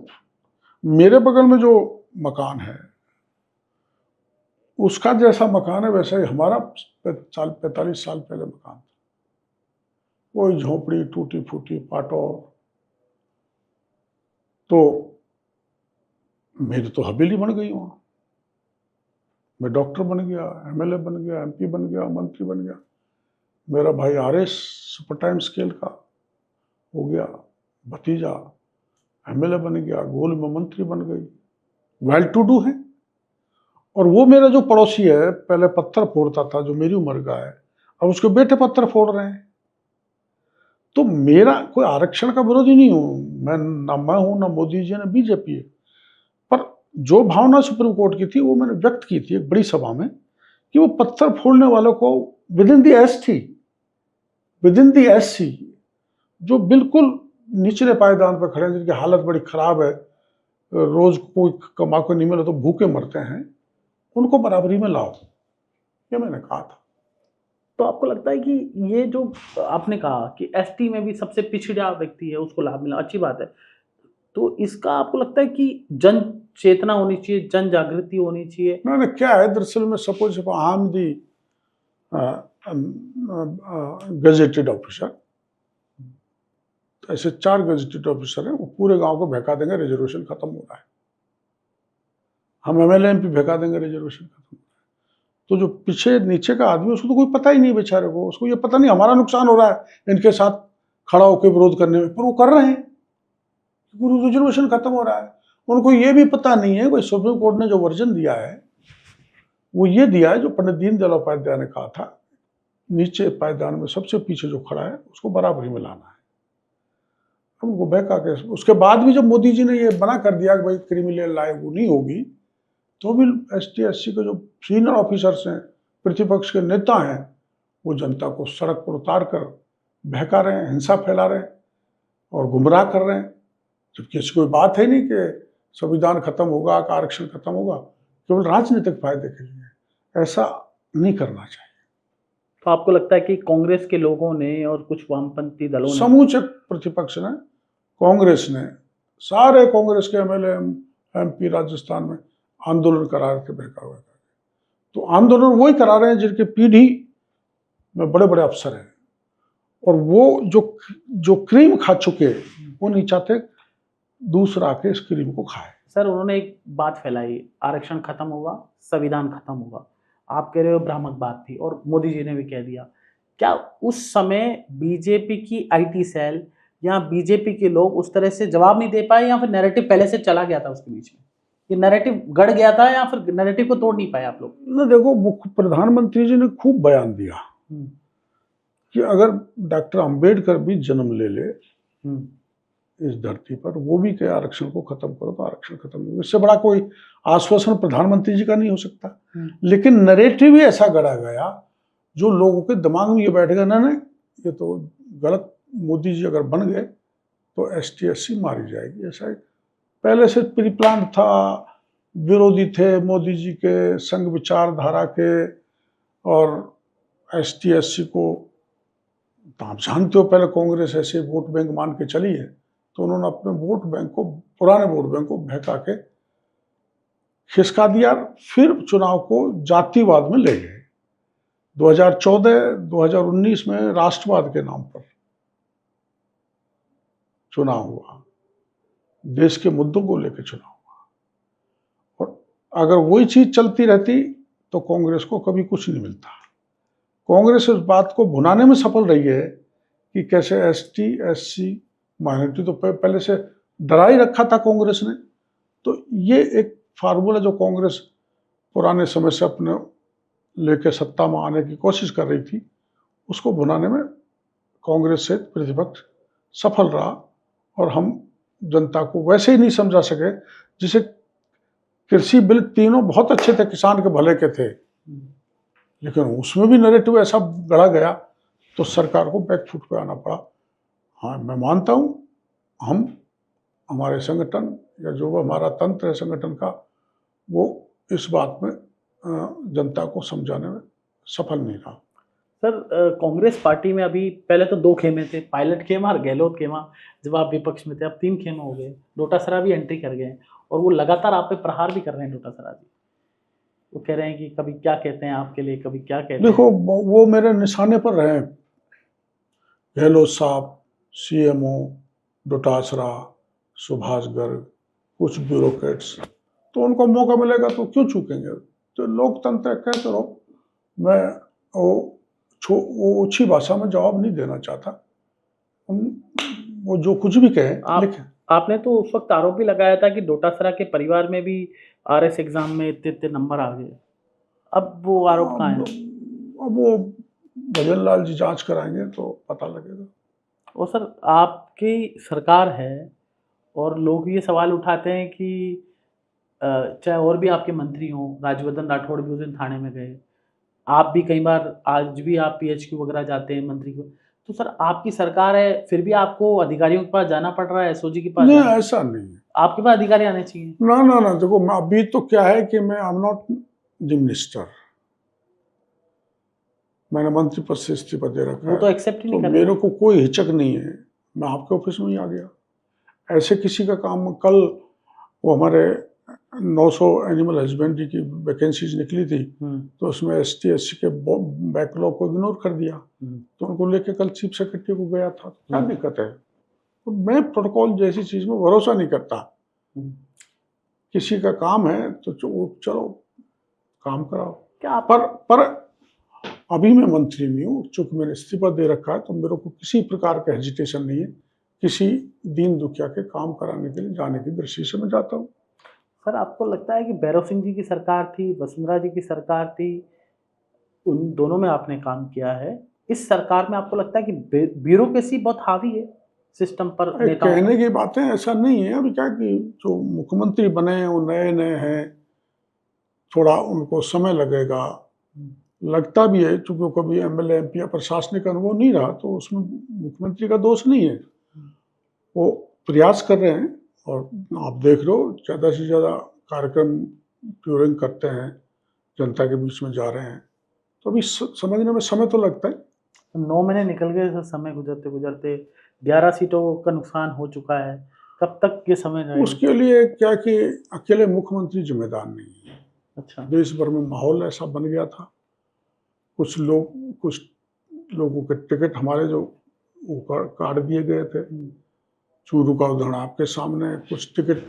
मेरे बगल में जो मकान है उसका जैसा मकान है वैसा ही हमारा 45 साल पहले मकान था। वही झोपड़ी टूटी फूटी पाटौर। तो मेरी तो हवेली बन गई वहां। मैं डॉक्टर बन गया, एमएलए बन गया, एमपी बन गया, मंत्री बन गया। मेरा भाई आरएस सुपर टाइम स्केल का हो गया, भतीजा एमएलए बन गया, गोल में मंत्री बन गई, वेल टू डू है। और वो मेरा जो पड़ोसी है पहले पत्थर फोड़ता था, जो मेरी उम्र का है, अब उसके बेटे पत्थर फोड़ रहे हैं। तो मेरा कोई आरक्षण का विरोधी नहीं हूं मैं, ना मैं हूं ना मोदी जी ने बीजेपी है। पर जो भावना सुप्रीम कोर्ट की थी वो मैंने व्यक्त की थी एक बड़ी सभा में कि वो पत्थर फोड़ने वालों को with in the ST, with in the SC, जो बिल्कुल निचले पायदान पर खड़े हैं, जिनकी हालत बड़ी खराब है, रोज कोई कमा को नहीं मिले तो भूखे मरते हैं, उनको बराबरी में लाओ, ये मैंने कहा था। तो आपको लगता है कि ये जो आपने कहा कि एसटी में भी सबसे पिछड़ा व्यक्ति है उसको लाभ मिला, अच्छी बात है, तो इसका आपको लगता है कि जन चेतना होनी चाहिए, जन जागृति होनी चाहिए? मैंने क्या है दरअसल में suppose I am the gazetted officer, ऐसे 4 गजेटेड ऑफिसर हैं, वो पूरे गांव को बहका देंगे रिजर्वेशन खत्म हो रहा है, हम एमएलए एमपी बहका देंगे रिजर्वेशन खत्म हो रहा है। तो जो पीछे नीचे का आदमी उसको तो कोई पता ही नहीं बेचारे को, उसको ये पता नहीं हमारा नुकसान हो रहा है इनके साथ खड़ा होकर विरोध करने में, पर वो कर रहे हैं, रिजर्वेशन खत्म हो रहा है। उनको ये भी पता नहीं है भाई सुप्रीम कोर्ट ने जो वर्जन दिया है वो ये दिया है जो पंडित दीनदयाल उपाध्याय ने कहा था, नीचे पायदान में सबसे पीछे जो खड़ा है उसको बराबरी में लाना है। हमको बहका के उसके बाद भी जब मोदी जी ने ये मना कर दिया कि भाई क्रिमिनल लागू नहीं होगी, तो भी एसटी एससी के जो सीनियर ऑफिसर्स हैं, प्रतिपक्ष के नेता हैं, वो जनता को सड़क पर उतार कर बहका रहे हैं, हिंसा फैला रहे हैं और गुमराह कर रहे हैं। जबकि ऐसी कोई बात है नहीं कि संविधान खत्म होगा, आरक्षण खत्म होगा, केवल राजनीतिक फायदे के लिए। ऐसा नहीं करना चाहिए। तो आपको लगता है कि कांग्रेस के लोगों ने और कुछ वामपंथी दलों ने, समूचे प्रतिपक्ष ने, कांग्रेस ने, सारे कांग्रेस के एमएलए एमपी राजस्थान में आंदोलन करा के बहका हुआ है। तो आंदोलन वही करा रहे हैं जिनकी पीढ़ी में बड़े बड़े अफसर हैं, और वो जो क्रीम खा चुके वो नहीं चाहते दूसरा के इस क्रीम को खाए। सर उन्होंने एक बात फैलाई, आरक्षण खत्म होगा, संविधान खत्म होगा। आप कह रहे हो भ्रामक बात थी और मोदी जी ने भी कह दिया। क्या उस समय बीजेपी की आईटी सेल या बीजेपी के लोग उस तरह से जवाब नहीं दे पाए, या फिर नैरेटिव पहले से चला गया था उसके बीच में, ये नैरेटिव गड़ गया था, या फिर नैरेटिव को तोड़ नहीं पाए आप लोग? ना देखो, प्रधानमंत्री जी ने खूब बयान दिया कि अगर डॉक्टर अंबेडकर भी जन्म ले ले इस धरती पर, वो भी क्या आरक्षण को खत्म करो तो आरक्षण खत्म नहीं। इससे बड़ा कोई आश्वासन प्रधानमंत्री जी का नहीं हो सकता। लेकिन नैरेटिव ही ऐसा गढ़ा गया जो लोगों के दिमाग में ये बैठ गया, ना ये तो गलत, मोदी जी अगर बन गए तो एसटी एससी मारी जाएगी। ऐसा पहले से प्री प्लान था, विरोधी थे मोदी जी के, संघ विचारधारा के, और एसटी एससी को तो आप जानते हो पहले कांग्रेस ऐसे वोट बैंक मान के चली है, तो उन्होंने अपने वोट बैंक को, पुराने वोट बैंक को बहका के खिसका दिया, फिर चुनाव को जातिवाद में ले गए। 2014-2019 में राष्ट्रवाद के नाम पर चुनाव हुआ, देश के मुद्दों को लेकर चुनाव हुआ, और अगर वही चीज चलती रहती तो कांग्रेस को कभी कुछ नहीं मिलता। कांग्रेस इस बात को भुनाने में सफल रही है कि कैसे एसटी एससी माइनॉरिटी तो पहले से डरा ही रखा था कांग्रेस ने। तो ये एक फार्मूला जो कांग्रेस पुराने समय से अपने लेके सत्ता में आने की कोशिश कर रही थी, उसको भुनाने में कांग्रेस से प्रतिपक्ष सफल रहा, और हम जनता को वैसे ही नहीं समझा सके। जिसे कृषि बिल तीनों बहुत अच्छे थे, किसान के भले के थे, लेकिन उसमें भी नैरेटिव ऐसा गढ़ा गया तो सरकार को बैकफुट पे आना पड़ा। हाँ, मैं मानता हूँ हमारे संगठन या जो हमारा तंत्र है संगठन का, वो इस बात में जनता को समझाने में सफल नहीं रहा। सर कांग्रेस पार्टी में अभी पहले तो 2 खेमे थे, पायलट खेमा और गहलोत खेमा, जब आप विपक्ष में थे। अब 3 खेमे हो गए। डोटासरा भी एंट्री कर गए हैं और वो लगातार आप पे प्रहार भी कर रहे हैं डोटासरा जी। वो कह रहे हैं कि कभी क्या कहते हैं आपके लिए, कभी क्या कहते हैं। देखो, वो मेरे निशाने पर रहे हैं। गहलोत साहब, सीएमओ, डोटासरा, सुभाष गर्ग, कुछ ब्यूरोक्रेट्स, तो उनको मौका मिलेगा तो क्यों चूकेंगे। तो लोकतंत्र है, कहते रहो। मैं वो अच्छी भाषा में जवाब नहीं देना चाहता। वो जो कुछ भी कहे लिखें। आपने तो उस वक्त आरोप भी लगाया था कि डोटासरा के परिवार में भी आरएस एग्जाम में इतने नंबर आ गए। अब वो आरोप कहाँ है? अब वो भजन लाल जी जांच कराएंगे तो पता लगेगा। और सर आपकी सरकार है और लोग ये सवाल उठाते हैं कि चाहे और भी आपके मंत्री हों, राज्यवर्धन राठौड़ भी उस दिन थाने में गए, आप भी कई बार, आज भी आप पीएचक्यू वगैरह जाते हैं मंत्री को, तो सर आपकी सरकार है फिर भी आपको अधिकारियों के पास जाना पड़ रहा है, एसओजी के पास नहीं, जाना? ऐसा नहीं है। आपके पास अधिकारी आने चाहिए। ना ना ना, देखो, मैं अभी तो क्या है कि मैं I am not the minister, मैंने मंत्री पद से इस्तीफा दे रखा वो है। तो एक्सेप्ट ही नहीं तो कर रहे। मेरे को कोई हिचक नहीं है, मैं आपके ऑफिस में ही आ गया। ऐसे किसी का काम, कल वो हमारे 900 एनिमल हस्बेंड्री की वैकेंसीज निकली थी, तो उसमें ST SC के बैकलॉग को इग्नोर कर दिया, तो उनको लेके कल चीफ सेक्रेटरी को गया था। क्या दिक्कत है? तो मैं प्रोटोकॉल जैसी चीज में भरोसा नहीं करता। किसी का काम है तो चलो काम कराओ। क्या पर अभी मैं मंत्री नहीं हूँ, चूंकि मैंने इस्तीफा दे रखा है, तो मेरे को किसी प्रकार का हेजिटेशन नहीं है। किसी दीन दुखिया के काम कराने के लिए जाने की दृष्टि से मैं जाता हूँ। सर आपको लगता है कि भैरव सिंह जी की सरकार थी, वसुंधरा जी की सरकार थी, उन दोनों में आपने काम किया है, इस सरकार में आपको लगता है कि ब्यूरोक्रेसी बहुत हावी है सिस्टम पर, नेताओं कहने पर? की बातें ऐसा नहीं है। अभी क्या कि जो मुख्यमंत्री बने हैं वो नए नए हैं, थोड़ा उनको समय लगेगा। लगता भी है, चूंकि कभी MLA MP या प्रशासनिक अनुभव नहीं रहा, तो उसमें मुख्यमंत्री का दोष नहीं है। वो प्रयास कर रहे हैं और आप देख रहे हो ज़्यादा से ज़्यादा कार्यक्रम ट्यूरिंग करते हैं, जनता के बीच में जा रहे हैं। तो अभी समझने में समय तो लगता है। 9 महीने निकल गए सर, समय गुजरते गुजरते 11 सीटों का नुकसान हो चुका है। कब तक ये समय रहेगा? उसके लिए क्या कि अकेले मुख्यमंत्री जिम्मेदार नहीं है। अच्छा। देश भर में माहौल ऐसा बन गया था। कुछ लोगों के टिकट हमारे जो काट दिए गए थे। चूरू का उदाहरण आपके सामने है। कुछ टिकट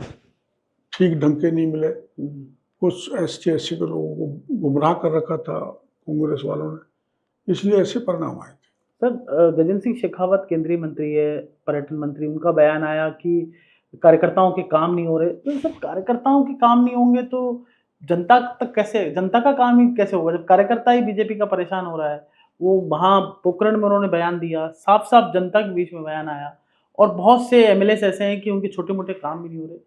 ठीक ढंग के नहीं मिले। कुछ ST SC के लोगों को गुमराह कर रखा था कांग्रेस वालों ने, इसलिए ऐसे परिणाम आए थे। सर गजेंद्र सिंह शेखावत केंद्रीय मंत्री है, पर्यटन मंत्री, उनका बयान आया कि कार्यकर्ताओं के काम नहीं हो रहे। तो सर कार्यकर्ताओं के काम नहीं होंगे तो जनता तक कैसे, जनता का काम ही कैसे होगा जब कार्यकर्ता ही बीजेपी का परेशान हो रहा है? वो वहाँ पोखरण में उन्होंने बयान दिया, साफ साफ जनता के बीच में बयान आया, और बहुत से MLAs ऐसे हैं कि उनके छोटे मोटे काम भी नहीं हो रहे।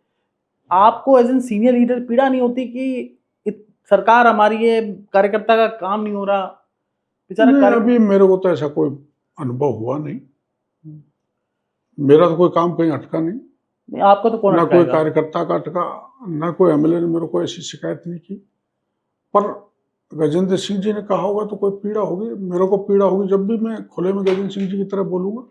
आपको एज एन सीनियर लीडर पीड़ा नहीं होती कि सरकार हमारी है, कार्यकर्ता का काम नहीं हो रहा, बेचारा अभी मेरे को तो ऐसा कोई अनुभव हुआ नहीं। मेरा तो कोई काम कहीं अटका नहीं। आपको तो कौन ना कोई अटकाएगा? कार्यकर्ता का अटका, ना कोई MLA ने मेरे को ऐसी शिकायत नहीं की। पर गजेंद्र सिंह जी ने कहा होगा तो कोई पीड़ा होगी। मेरे को पीड़ा होगी जब भी मैं खुले में गजेंद्र सिंह जी की तरह बोलूंगा,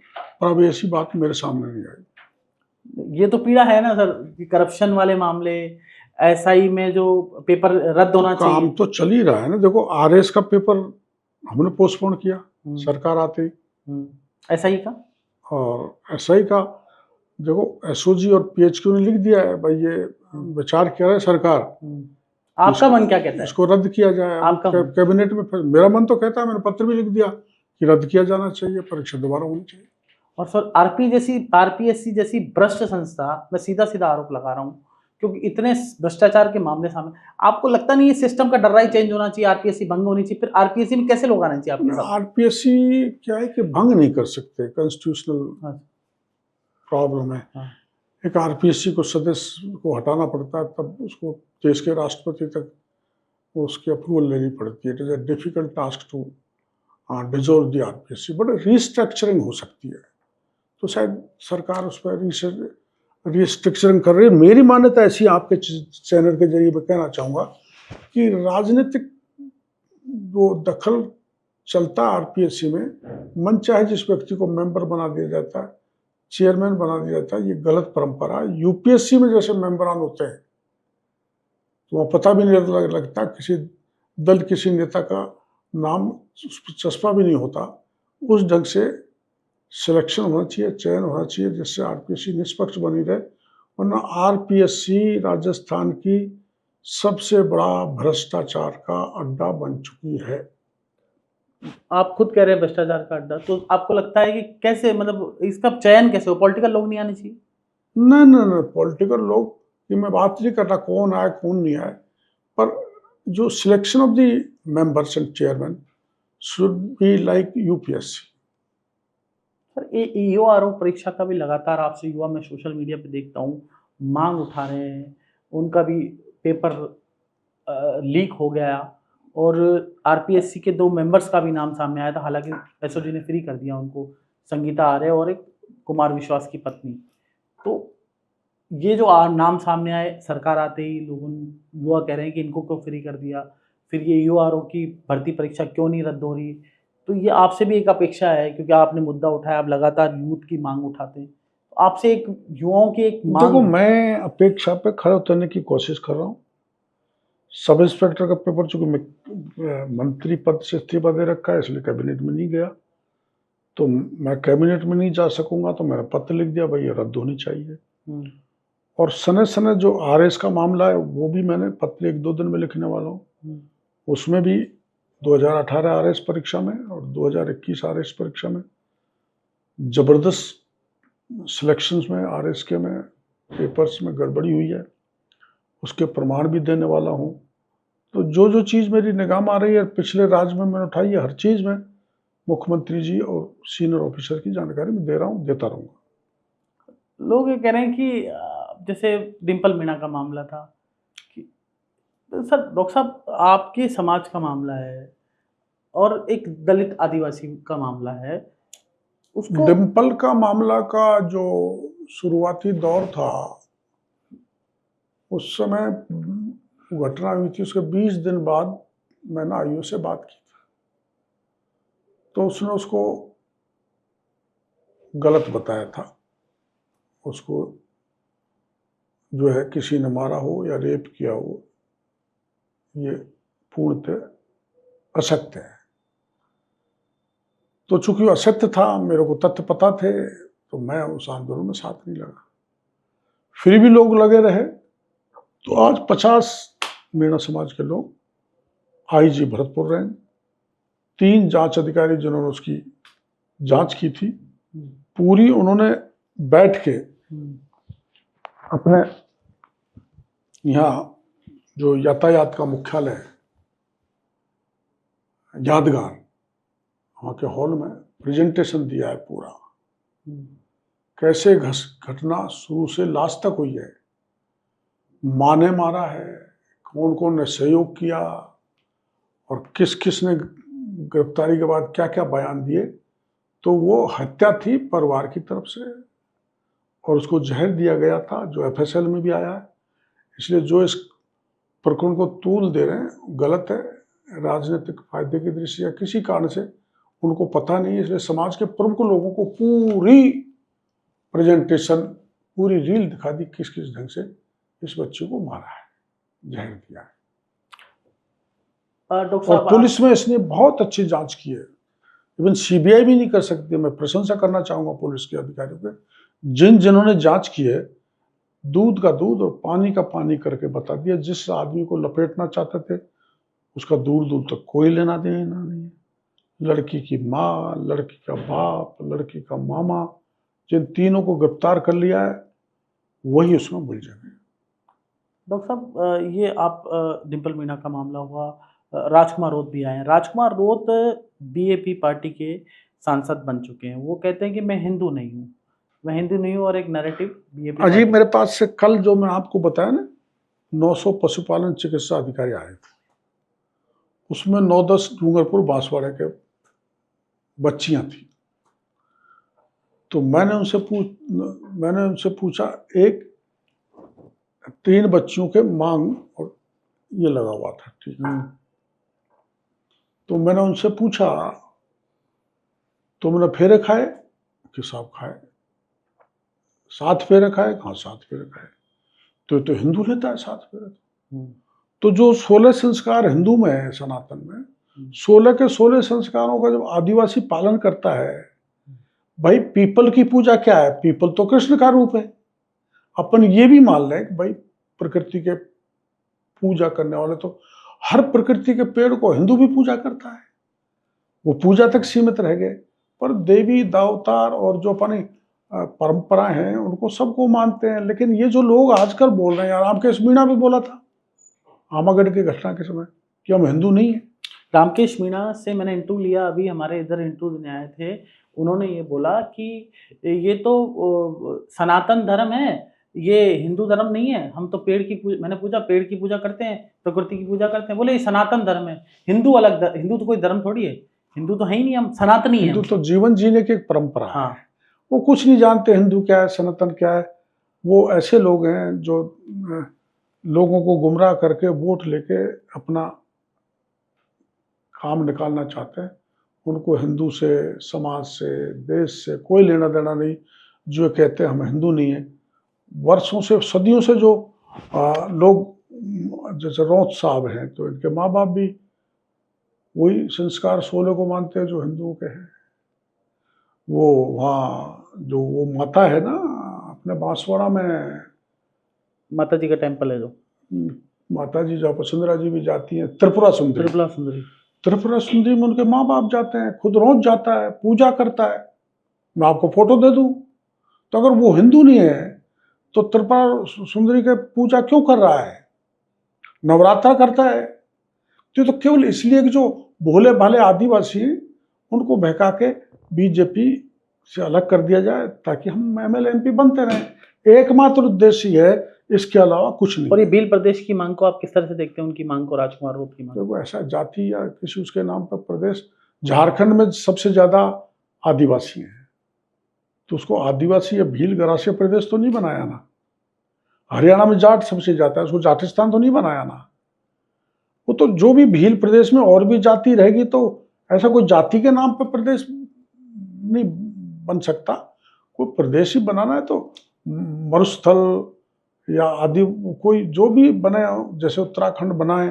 पर अब ऐसी बात मेरे सामने नहीं आई। ये तो पीड़ा है ना सर कि करप्शन वाले मामले, SI में जो पेपर रद्द होना चाहिए। काम तो चल ही रहा है ना। देखो, RS का पेपर हमने पोस्टपोन किया सरकार आते ही, SI का, और SI का देखो SOG और PHQ ने लिख दिया है भाई, ये विचार किया है सरकार। आपका मन क्या कहता है? इसको रद्द किया जाए। आपका कैबिनेट में मेरा मन तो कहता है, मैंने पत्र भी लिख दिया कि रद्द किया जाना चाहिए, परीक्षा दोबारा होनी चाहिए। और सर RPSC जैसी भ्रष्ट संस्था, मैं सीधा सीधा आरोप लगा रहा हूँ क्योंकि इतने भ्रष्टाचार के मामले सामने, आपको लगता नहीं है सिस्टम का डर ही चेंज होना चाहिए, RPSC भंग होनी चाहिए? फिर RPSC में कैसे लोग आने चाहिए आपके साथ? RPSC क्या है कि भंग नहीं कर सकते, कॉन्स्टिट्यूशनल प्रॉब्लम है। एक RPSC को सदस्य को हटाना पड़ता है, तब उसको देश के राष्ट्रपति तक उसकी अप्रूवल लेनी पड़ती है। It is a difficult task to dissolve the RPSC, but restructuring हो सकती है। तो शायद सरकार उस पर रीस्ट्रक्चरिंग कर रही है। मेरी मान्यता ऐसी, आपके चैनल के जरिए मैं कहना चाहूँगा कि राजनीतिक वो दखल चलता है आरपीएससी में, मन चाहे जिस व्यक्ति को मेंबर बना दिया जाता है, चेयरमैन बना दिया जाता है, ये गलत परंपरा है। यूपीएससी में जैसे मेंबरान होते हैं तो वहाँ पता भी नहीं लगता, किसी दल किसी नेता का नाम उस पर चस्पा भी नहीं होता, उस ढंग से सिलेक्शन होना चाहिए, चयन होना चाहिए, जिससे आरपीएससी निष्पक्ष बनी रहे। वरना आरपीएससी राजस्थान की सबसे बड़ा भ्रष्टाचार का अड्डा बन चुकी है। आप खुद कह रहे हैं भ्रष्टाचार का अड्डा, तो आपको लगता है कि कैसे, मतलब इसका चयन कैसे हो? पॉलिटिकल लोग नहीं आने चाहिए? नहीं नहीं नहीं, पॉलिटिकल लोग की मैं बात नहीं कर रहा, कौन आए कौन नहीं आए, पर जो selection of the members and chairman should be like UPSC. Sir, ये ईओआरओ परीक्षा का भी लगातार आपसे युवा मैं सोशल मीडिया पे देखता हूँ मांग उठा रहे हैं, उनका भी पेपर लीक हो गया और आरपीएससी के 2 मेंबर्स का भी नाम सामने आया था, हालांकि एसओजी ने फ्री कर दिया उनको, संगीता आर्य और एक कुमार विश्वास की पत्नी। तो ये जो नाम सामने आए, सरकार आते ही लोगों युवा कह रहे हैं कि इनको क्यों फ्री कर दिया, फिर ये यूआरओ की भर्ती परीक्षा क्यों नहीं रद्द हो रही। तो ये आपसे भी एक अपेक्षा है, क्योंकि आपने मुद्दा उठाया, आप लगातार यूथ की मांग उठाते हैं, तो आपसे एक युवाओं की एक मांग देखो, है। मैं अपेक्षा पे खड़े उतरने की कोशिश कर रहा हूँ। सब इंस्पेक्टर का पेपर चूंकि मंत्री पद से इस्तीफा दे रखा है, इसलिए कैबिनेट में नहीं गया, तो मैं कैबिनेट में नहीं जा सकूंगा, तो मैंने पत्र लिख दिया भाई ये रद्द होनी चाहिए। और सने सने जो आरएस का मामला है वो भी मैंने पत्र 1-2 दिन में लिखने वाला हूँ। उसमें भी 2018 आरएस परीक्षा में और 2021 आरएस परीक्षा में जबरदस्त सिलेक्शंस में आरएस के में पेपर्स में गड़बड़ी हुई है, उसके प्रमाण भी देने वाला हूँ। तो जो जो चीज़ मेरी निगाह में आ रही है, पिछले राज्य में मैंने उठाई है, हर चीज़ में मुख्यमंत्री जी और सीनियर ऑफिसर की जानकारी मैं दे रहा हूँ, देता रहूँगा। लोग ये कह रहे हैं कि जैसे डिम्पल मीणा का मामला था कि सर, डॉक्टर साहब आपके समाज का मामला है और एक दलित आदिवासी का मामला है, उसको डिम्पल का मामला का जो शुरुआती दौर था, उस समय घटना हुई थी, उसके 20 दिन बाद मैंने आईओ से बात की थी, तो उसने उसको गलत बताया था। उसको जो है किसी ने मारा हो या रेप किया हो, ये पूर्णतः असत्य है। तो चूंकि असत्य था, मेरे को तथ्य पता थे, तो मैं उस आंदोलन में साथ नहीं लगा। फिर भी लोग लगे रहे, तो आज 50 मीणा समाज के लोग आईजी भरतपुर रैंक, 3 जांच अधिकारी जिन्होंने उसकी जांच की थी, पूरी उन्होंने बैठ के अपने यहाँ जो यातायात का मुख्यालय है, यादगार, वहाँ के हॉल में प्रेजेंटेशन दिया है पूरा, कैसे घटना शुरू से लास्ट तक हुई है, माँ ने मारा है, कौन कौन ने सहयोग किया और किस किस ने गिरफ्तारी के बाद क्या क्या बयान दिए। तो वो हत्या थी परिवार की तरफ से और उसको जहर दिया गया था, जो एफएसएल में भी आया है। इसलिए जो इस प्रकरण को तूल दे रहे हैं गलत है, राजनीतिक फायदे की दृष्टि या किसी कारण से उनको पता नहीं है। इसलिए समाज के प्रमुख लोगों को पूरी प्रेजेंटेशन, पूरी रील दिखा दी किस किस ढंग से इस बच्चे को मारा है, जहर दिया है। और पुलिस में इसने बहुत अच्छी जांच की है, इवन सीबीआई भी नहीं कर सकती। मैं प्रशंसा करना चाहूंगा पुलिस के अधिकारियों के, जिन्होंने जांच की है, दूध का दूध और पानी का पानी करके बता दिया। जिस आदमी को लपेटना चाहते थे उसका दूर दूर तक कोई लेना देना नहीं है। लड़की की माँ, लड़की का बाप, लड़की का मामा, जिन तीनों को गिरफ्तार कर लिया है वही उसमें मुलजिम है। डॉक्टर साहब, ये आप डिम्पल मीणा का मामला हुआ, राजकुमार रोत भी आए हैं। राजकुमार रोत बीएपी पार्टी के सांसद बन चुके हैं। वो कहते हैं कि मैं हिंदू नहीं हूँ, मैं हिंदू नहीं हूँ, और एक नैरेटिव बीएपी अजीब, मेरे पास से कल जो मैं आपको बताया ना, 900 पशुपालन चिकित्सा अधिकारी आए थे, उसमें 9-10 डूंगरपुर बांसवाड़ा के बच्चियां थी। तो मैंने उनसे पूछा, एक 3 बच्चियों के मांग और ये लगा हुआ था, ठीक है। तो मैंने उनसे पूछा, तुमने फेरे खाए? कि साहब खाए। 7 फेरे खाए? कहाँ 7 फेरे खाए। तो हिंदू लेता है 7 फेरे। तो जो 16 संस्कार हिंदू में है, सनातन में 16 के 16 संस्कारों का जब आदिवासी पालन करता है, भाई पीपल की पूजा क्या है? पीपल तो कृष्ण का रूप है। अपन ये भी मान लें कि भाई प्रकृति के पूजा करने वाले तो हर प्रकृति के पेड़ को हिंदू भी पूजा करता है, वो पूजा तक सीमित रह गए। पर देवी देवतार और जो अपनी परंपराएं हैं उनको सबको मानते हैं। लेकिन ये जो लोग आजकल बोल रहे हैं, रामकेश मीणा भी बोला था आमागढ़ की घटना के समय कि हम हिंदू नहीं है। रामकेश मीणा से मैंने इंटरव्यू लिया, अभी हमारे इधर इंटरव्यू देने आए थे। उन्होंने ये बोला कि ये तो सनातन धर्म है, ये हिंदू धर्म नहीं है। हम तो पेड़ की पूजा, मैंने पूछा पेड़ की पूजा करते हैं, प्रकृति की पूजा करते हैं? बोले ये सनातन धर्म है। हिंदू अलग, हिंदू तो कोई धर्म थोड़ी है, हिंदू तो है ही नहीं, हम सनातनी है। हिंदू तो जीवन जीने की एक परंपरा है। हाँ। वो कुछ नहीं जानते हिंदू क्या है, सनातन क्या है। वो ऐसे लोग हैं जो लोगों को गुमराह करके वोट लेके अपना काम निकालना चाहते हैं। उनको हिंदू से, समाज से, देश से कोई लेना देना नहीं। जो कहते हैं हम हिंदू नहीं है, वर्षों से, सदियों से जो लोग, जैसे रौत साहब हैं, तो इनके माँ बाप भी वही संस्कार 16 को मानते हैं जो हिंदुओं के हैं। वो वहाँ जो वो माता है ना अपने बांसवाड़ा में, माता जी का टेम्पल है जो, माता जी जो वसुंधरा जी भी जाती हैं, त्रिपुरा सुंदरी। त्रिपुरा सुंदरी, त्रिपुरा सुंदरी में उनके माँ बाप जाते हैं, खुद रोज जाता है, पूजा करता है। मैं आपको फोटो दे दूं। तो अगर वो हिंदू नहीं है तो त्रिपुरा सुंदरी के पूजा क्यों कर रहा है, नवरात्रा करता है? तो केवल इसलिए कि जो भोले भाले आदिवासी उनको बहका के बीजेपी से अलग कर दिया जाए ताकि हम एमएलए एमपी बनते रहें। एकमात्र उद्देश्य है, इसके अलावा कुछ नहीं। और ये भील प्रदेश की मांग को आप किस तरह से देखते हैं, उनकी मांग को, राजकुमार रोध की मांग? देखो, ऐसा जाति या किसी उसके नाम पर प्रदेश, झारखंड में सबसे ज्यादा आदिवासी हैं, तो उसको आदिवासी या भील गरासिया प्रदेश तो नहीं बनाया ना। हरियाणा में जाट सबसे ज्यादा है, उसको जाटिस्तान तो नहीं बनाया ना। वो तो जो भी भील प्रदेश में और भी जाति रहेगी, तो ऐसा कोई जाति के नाम पर प्रदेश नहीं बन सकता। कोई प्रदेश ही बनाना है तो मरुस्थल या आदि कोई जो भी बने, जैसे उत्तराखंड बनाए।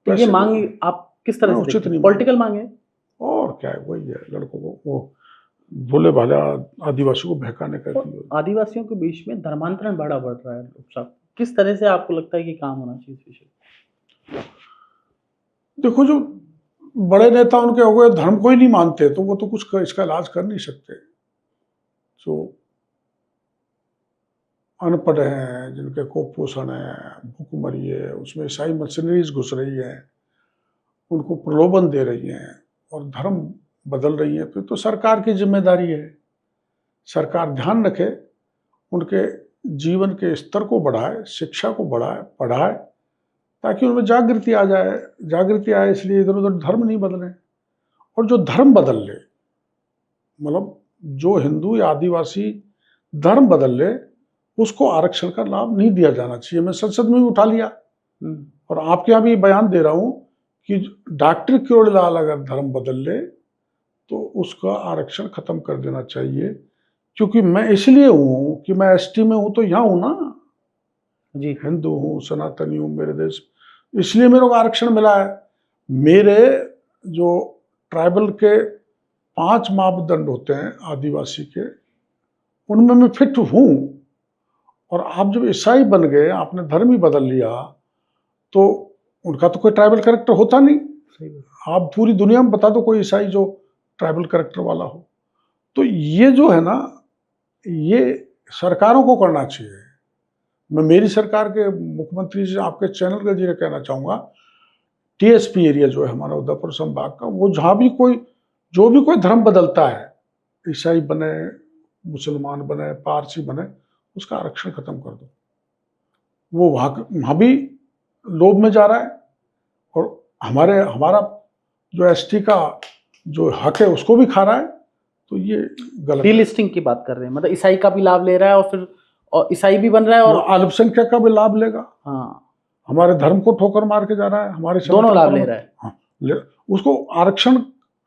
तो ये मांग आप किस तरह से उचित देखते हैं? नहीं, पॉलिटिकल मांग है और क्या है, वही है लड़कों को वो भोले भाले आदिवासी को बहकाने का। आदिवासियों के बीच में धर्मांतरण बड़ा बढ़ रहा है साहब, किस तरह से आपको लगता है कि काम होना चाहिए इस विषय? देखो, जो बड़े नेता उनके हो गए धर्म को ही नहीं मानते, तो वो तो कुछ इसका इलाज कर नहीं सकते। जो अनपढ़ हैं, जिनके कुपोषण है, भूखमरी है, उसमें ईसाई मशीनरीज घुस रही है, उनको प्रलोभन दे रही हैं और धर्म बदल रही है, तो सरकार की जिम्मेदारी है। सरकार ध्यान रखे, उनके जीवन के स्तर को बढ़ाए, शिक्षा को बढ़ाए, पढ़ाए, ताकि उनमें जागृति आ जाए। जागृति आए इसलिए इधर उधर धर्म नहीं बदले। और जो धर्म बदल ले, मतलब जो हिंदू या आदिवासी धर्म बदल ले, उसको आरक्षण का लाभ नहीं दिया जाना चाहिए। मैं संसद में भी उठा लिया और आपके यहाँ भी बयान दे रहा हूँ कि डॉक्टर किरोड़ीलाल अगर धर्म बदल ले तो उसका आरक्षण खत्म कर देना चाहिए। क्योंकि मैं इसलिए हूँ कि मैं एसटी में हूँ, तो यहाँ हूँ ना जी, हिंदू हूँ, सनातनी हूँ, मेरे देश, इसलिए मेरे को आरक्षण मिला है। मेरे जो ट्राइबल के 5 मापदंड होते हैं आदिवासी के, उनमें मैं फिट हूँ। और आप जब ईसाई बन गए, आपने धर्म ही बदल लिया, तो उनका तो कोई ट्राइबल कैरेक्टर होता नहीं। आप पूरी दुनिया में बता दो कोई ईसाई जो ट्राइबल कैरेक्टर वाला हो। तो ये जो है ना, ये सरकारों को करना चाहिए। मैं मेरी सरकार के मुख्यमंत्री से आपके चैनल के जरिए कहना चाहूँगा, टीएसपी एरिया जो है हमारा उदयपुर संभाग का, वो जहाँ भी कोई जो भी कोई धर्म बदलता है, ईसाई बने, मुसलमान बने, पारसी बने, उसका आरक्षण खत्म कर दो। वो वहाँ भी लोभ में जा रहा है और हमारा जो एसटी का जो हक है उसको भी खा रहा है। तो ये गलत है। डीलिस्टिंग की बात कर रहे हैं, मतलब ईसाई का भी लाभ ले रहा है और फिर ईसाई भी बन रहा है और अल्पसंख्यक का भी लाभ लेगा। हाँ, हमारे धर्म को ठोकर मार के जा रहा है, हमारे दोनों लाभ ले रहा है। हाँ, उसको आरक्षण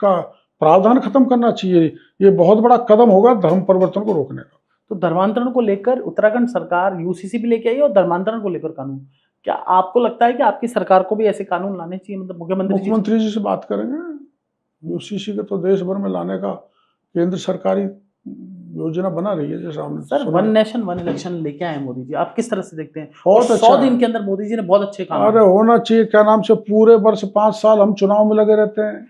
का प्रावधान खत्म करना चाहिए। ये बहुत बड़ा कदम होगा धर्म परिवर्तन को रोकने का। तो धर्मांतरण को लेकर उत्तराखंड सरकार यूसीसी भी लेके आई और धर्मांतरण को लेकर कानून, क्या आपको लगता है कि आपकी सरकार को भी ऐसे कानून लाने चाहिए? मतलब मुख्यमंत्री जी से बात करेंगे। यूसीसी के तो देश भर में लाने का केंद्र सरकारी योजना बना रही है, जैसे हमने सर सुना। वन नेशन वन इलेक्शन लेके आए मोदी जी, आप किस तरह से देखते हैं? बहुत और अच्छा 100 है। दिन के अंदर मोदी जी ने बहुत अच्छे काम अरे किए। होना चाहिए, क्या नाम से पूरे वर्ष 5 साल हम चुनाव में लगे रहते हैं,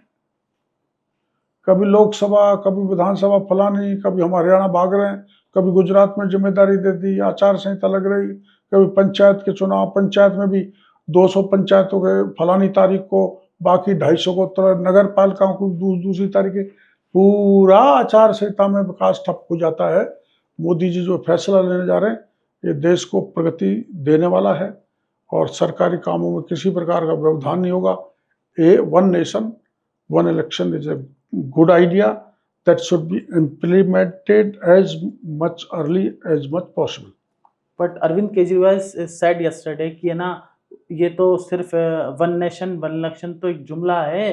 कभी लोकसभा, कभी विधानसभा फलानी, कभी हम हरियाणा भाग रहे हैं, कभी गुजरात में जिम्मेदारी दे दी, आचार संहिता लग रही, कभी पंचायत के चुनाव, पंचायत में भी 200 पंचायतों के फलानी तारीख को, बाकी 250 को नगर पालिकाओं को दूसरी तारीख के, पूरा आचार संहिता में विकास ठप हो जाता है। मोदी जी जो फैसला लेने जा रहे हैं ये देश को प्रगति देने वाला है और सरकारी कामों में किसी प्रकार का व्यवधान नहीं होगा। One nation one election is a good idea that should be implemented as much early as much possible. But Arvind Kejriwal said yesterday कि है ना, ये तो सिर्फ वन नेशन वन इलेक्शन तो एक जुमला है,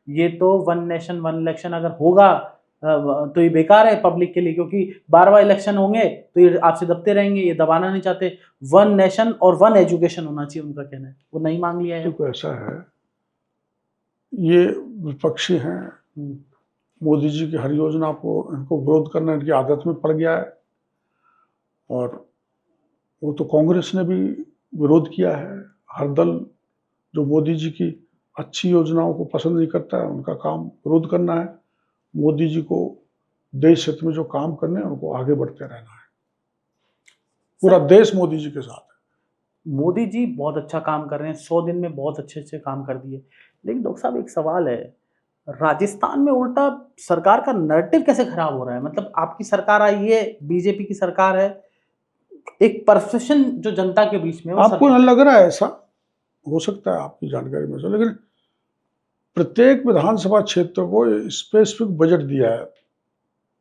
ये तो वन नेशन वन इलेक्शन अगर होगा तो ये बेकार है पब्लिक के लिए, क्योंकि 12वां इलेक्शन होंगे तो ये आपसे दबते रहेंगे, ये दबाना नहीं चाहते। वन नेशन और वन एजुकेशन होना चाहिए, उनका कहना है। वो नहीं मांग लिया है। तो ऐसा है, ये विपक्षी हैं, मोदी जी की हर योजना को इनको विरोध करना इनकी आदत में पड़ गया है और वो तो कांग्रेस ने भी विरोध किया है। हर दल जो मोदी जी की अच्छी योजनाओं को पसंद नहीं करता है उनका काम विरोध करना है। मोदी जी को देश हित में जो काम करने हैं उनको आगे बढ़ते रहना है। पूरा देश मोदी जी के साथ है। मोदी जी बहुत अच्छा काम कर रहे हैं, 100 दिन में बहुत अच्छे अच्छे काम कर दिए। लेकिन डॉक्टर साहब एक सवाल है, राजस्थान में उल्टा सरकार का नैरेटिव कैसे खराब हो रहा है? मतलब आपकी सरकार आई है, बीजेपी की सरकार है, एक परसेप्शन जो जनता के बीच में, आपको न लग रहा है ऐसा? हो सकता है आपकी जानकारी में से, लेकिन प्रत्येक विधानसभा क्षेत्र को स्पेसिफिक बजट दिया है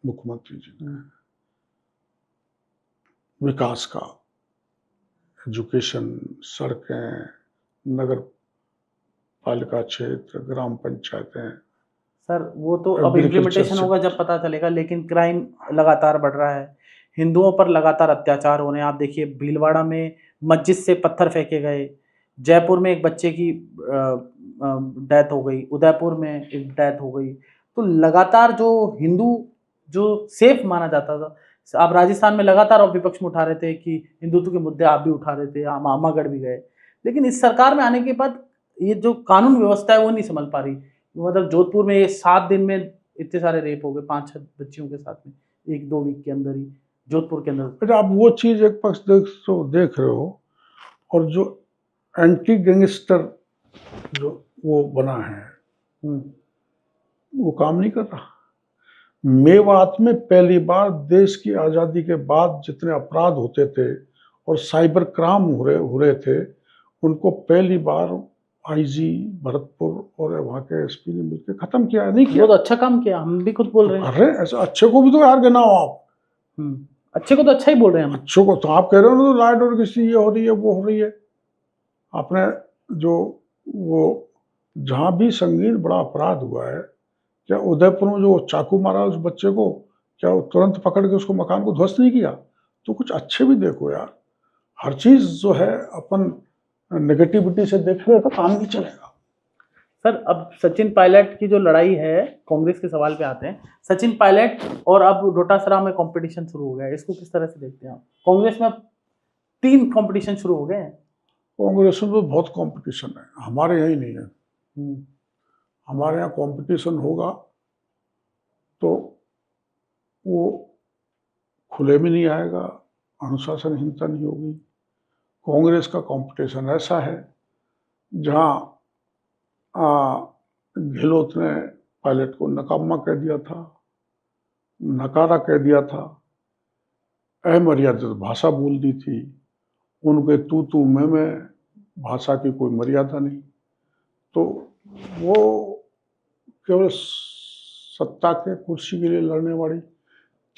मुख्यमंत्री जी ने विकास का, एजुकेशन, सड़कें, नगर पालिका क्षेत्र, ग्राम पंचायतें। सर वो तो अब इम्प्लीमेंटेशन होगा जब पता चलेगा। लेकिन क्राइम लगातार बढ़ रहा है, हिंदुओं पर लगातार अत्याचार हो रहे हैं। आप देखिए भीलवाड़ा में मस्जिद से पत्थर फेंके गए, जयपुर में एक बच्चे की डेथ हो गई, उदयपुर में एक डेथ हो गई। तो लगातार जो हिंदू जो सेफ माना जाता था, आप राजस्थान में लगातार आप विपक्ष में उठा रहे थे कि हिंदुत्व के मुद्दे आप भी उठा रहे थे, हम आमागढ़ भी गए। लेकिन इस सरकार में आने के बाद ये जो कानून व्यवस्था है वो नहीं संभल पा रही। मतलब जोधपुर में 7 दिन में इतने सारे रेप हो गए 5-6 बच्चियों के साथ में, 1-2 वीक के अंदर ही जोधपुर के अंदर। अच्छा, आप वो चीज़ एक पक्ष देख रहे हो और जो एंटी गैंगस्टर जो वो बना है वो काम नहीं कर रहा। मेवात में पहली बार देश की आज़ादी के बाद जितने अपराध होते थे और साइबर क्राइम हो रहे थे उनको पहली बार आईजी भरतपुर और वहाँ के एसपी ने मिलकर खत्म किया। नहीं किया? बहुत अच्छा काम किया, हम भी खुद बोल रहे हैं। अरे ऐसा अच्छे को भी तो यार गिनाओ आप। अच्छे को तो अच्छा ही बोल रहे हैं हम। अच्छों को तो आप कह रहे हो ना, लाइट और किसी ये हो रही है वो हो रही है। आपने जो वो जहाँ भी संगीन बड़ा अपराध हुआ है, क्या उदयपुर में जो चाकू मारा उस बच्चे को, क्या वो तुरंत पकड़ के उसको मकान को ध्वस्त नहीं किया? तो कुछ अच्छे भी देखो यार। हर चीज़ जो है अपन नेगेटिविटी से देख रहे तो काम नहीं चलेगा। सर अब सचिन पायलट की जो लड़ाई है, कांग्रेस के सवाल पे आते हैं। सचिन पायलट और अब डोटासरा में कंपटीशन शुरू हो गया है, इसको किस तरह से देखते हैं आप? कांग्रेस में 3 कंपटीशन शुरू हो गए हैं। कांग्रेस में तो बहुत कंपटीशन है, हमारे यहाँ ही नहीं है। हमारे यहाँ कंपटीशन होगा तो वो खुले में नहीं आएगा, अनुशासनहीनता नहीं होगी। कांग्रेस का कंपटीशन ऐसा है जहाँ गहलोत ने पायलट को नकामा कह दिया था, नकारा कह दिया था, अमर्यादित भाषा बोल दी थी, उनके तू मैं भाषा की कोई मर्यादा नहीं। तो वो केवल सत्ता के कुर्सी के लिए लड़ने वाली